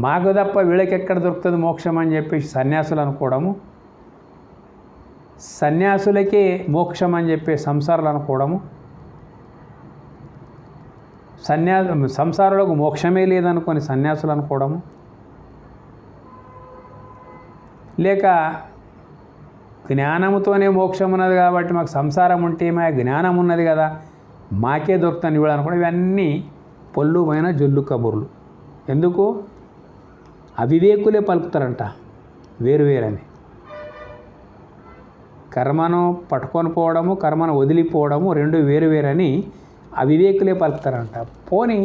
మాకు తప్ప వీళ్ళకి ఎక్కడ దొరుకుతుంది మోక్షం అని చెప్పేసి సన్యాసులు అనుకోవడము. సన్యాసులకే మోక్షం అని చెప్పే సంసారాలు అనుకోవడము. సంసారులకు మోక్షమే లేదనుకొని సన్యాసులు అనుకోవడము. లేక జ్ఞానముతోనే మోక్షం ఉన్నది కాబట్టి మాకు సంసారం ఉంటే మా జ్ఞానం ఉన్నది కదా, మాకే దొరుకుతాను ఇవ్వడం అనుకోవడం. ఇవన్నీ పొల్లుమైన జొల్లు కబుర్లు. ఎందుకు? అవివేకులే పలుకుతారంట వేరువేరని. కర్మను పట్టుకొని పోవడము, కర్మను వదిలిపోవడము రెండు వేరువేరని అవివేకులే పలుకుతారంట. పోనీ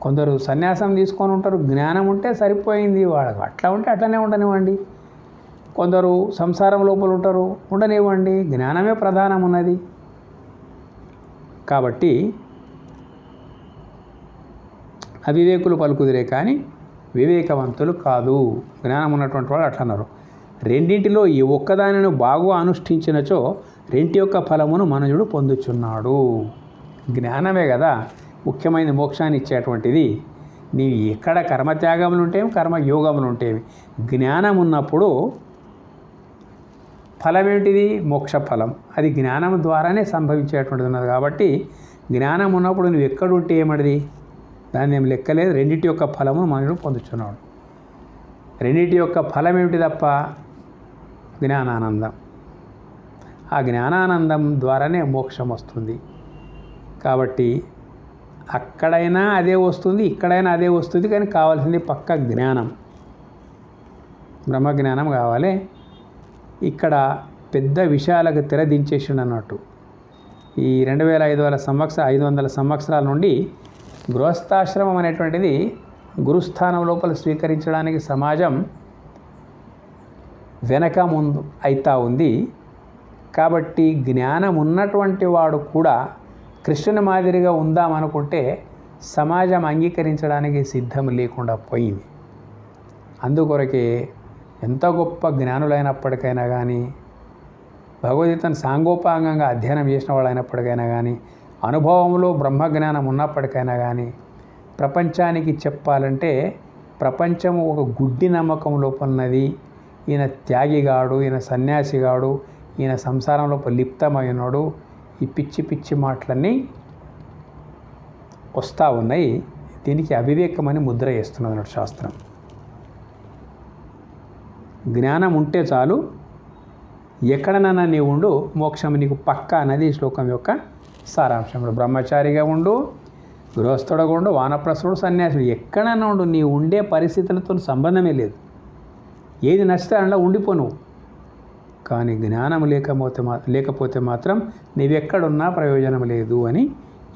కొందరు సన్యాసం తీసుకొని ఉంటారు, జ్ఞానం ఉంటే సరిపోయింది వాళ్ళకు, అట్లా ఉంటే అట్లనే ఉండనివ్వండి. కొందరు సంసారం లోపల ఉంటారు, ఉండనివ్వండి, జ్ఞానమే ప్రధానం ఉన్నది. కాబట్టి అవివేకులు పలుకుదిరే కానీ వివేకవంతులు కాదు. జ్ఞానం ఉన్నటువంటి వాళ్ళు అట్లా అన్నారు. రెండింటిలో ఈ ఒక్కదానిని బాగా అనుష్ఠించినచో రెంటి యొక్క ఫలమును మనుజుడు పొందుచున్నాడు. జ్ఞానమే కదా ముఖ్యమైన మోక్షాన్ని ఇచ్చేటువంటిది. నీవు ఎక్కడ కర్మత్యాగములు ఉంటేవి, కర్మయోగములు ఉంటేవి, జ్ఞానం ఉన్నప్పుడు ఫలం ఏంటిది? మోక్ష ఫలం. అది జ్ఞానం ద్వారానే సంభవించేటువంటిది ఉన్నది. కాబట్టి జ్ఞానం ఉన్నప్పుడు నువ్వు ఎక్కడుంటే ఏమడిది? దాన్ని ఏం లెక్కలేదు. రెండింటి యొక్క ఫలము మనుషుడు పొందుతున్నాడు. రెండింటి యొక్క ఫలం ఏమిటి తప్ప? జ్ఞానానందం. ఆ జ్ఞానానందం ద్వారానే మోక్షం వస్తుంది. కాబట్టి అక్కడైనా అదే వస్తుంది, ఇక్కడైనా అదే వస్తుంది. కానీ కావాల్సింది పక్క జ్ఞానం, బ్రహ్మజ్ఞానం కావాలి. ఇక్కడ పెద్ద విషయాలకు తెరదించేసిండు అన్నట్టు. ఈ 2500 సంవత్సరాల నుండి గృహస్థాశ్రమం అనేటువంటిది గురుస్థానం లోపల స్వీకరించడానికి సమాజం వెనక ముందు అయితా ఉంది. కాబట్టి జ్ఞానం ఉన్నటువంటి వాడు కూడా కృష్ణుని మాదిరిగా ఉందామనుకుంటే సమాజం అంగీకరించడానికి సిద్ధం లేకుండా పోయింది. అందుకొరకే ఎంత గొప్ప జ్ఞానులైనప్పటికైనా కానీ, భగవద్గీతను సాంగోపాంగంగా అధ్యయనం చేసిన వాళ్ళు అయినప్పటికైనా కానీ, అనుభవంలో బ్రహ్మజ్ఞానం ఉన్నప్పటికైనా కానీ, ప్రపంచానికి చెప్పాలంటే ప్రపంచము ఒక గుడ్డి నమ్మకం లోపలన్నది. ఈయన త్యాగిగాడు, ఈయన సన్యాసిగాడు, ఈయన సంసారంలో లిప్తమైనాడు, ఈ పిచ్చి పిచ్చి మాటలన్నీ వస్తూ ఉన్నాయి. దీనికి అవివేకమని ముద్ర వేస్తున్నది అన్నట్టు శాస్త్రం. జ్ఞానం ఉంటే చాలు, ఎక్కడనన్నా నీవు ఉండు, మోక్షం నీకు పక్కా అన్నది ఈ శ్లోకం యొక్క సారాంశంలో. బ్రహ్మచారిగా ఉండు, గృహస్థుడుగా ఉండు, వానప్రస్థుడు, సన్యాసుడు, ఎక్కడన్నా ఉండు, నీ ఉండే పరిస్థితులతో సంబంధమే లేదు. ఏది నచ్చితే అందులో ఉండిపో నువ్వు. కానీ జ్ఞానం లేకపోతే మాత్రం నీవెక్కడున్నా ప్రయోజనం లేదు అని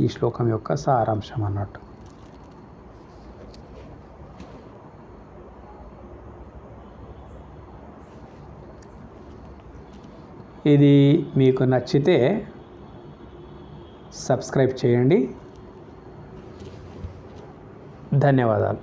ఈ శ్లోకం యొక్క సారాంశం అన్నట్టు. ఇది మీకు నచ్చితే సబ్స్క్రైబ్ చేయండి. ధన్యవాదాలు.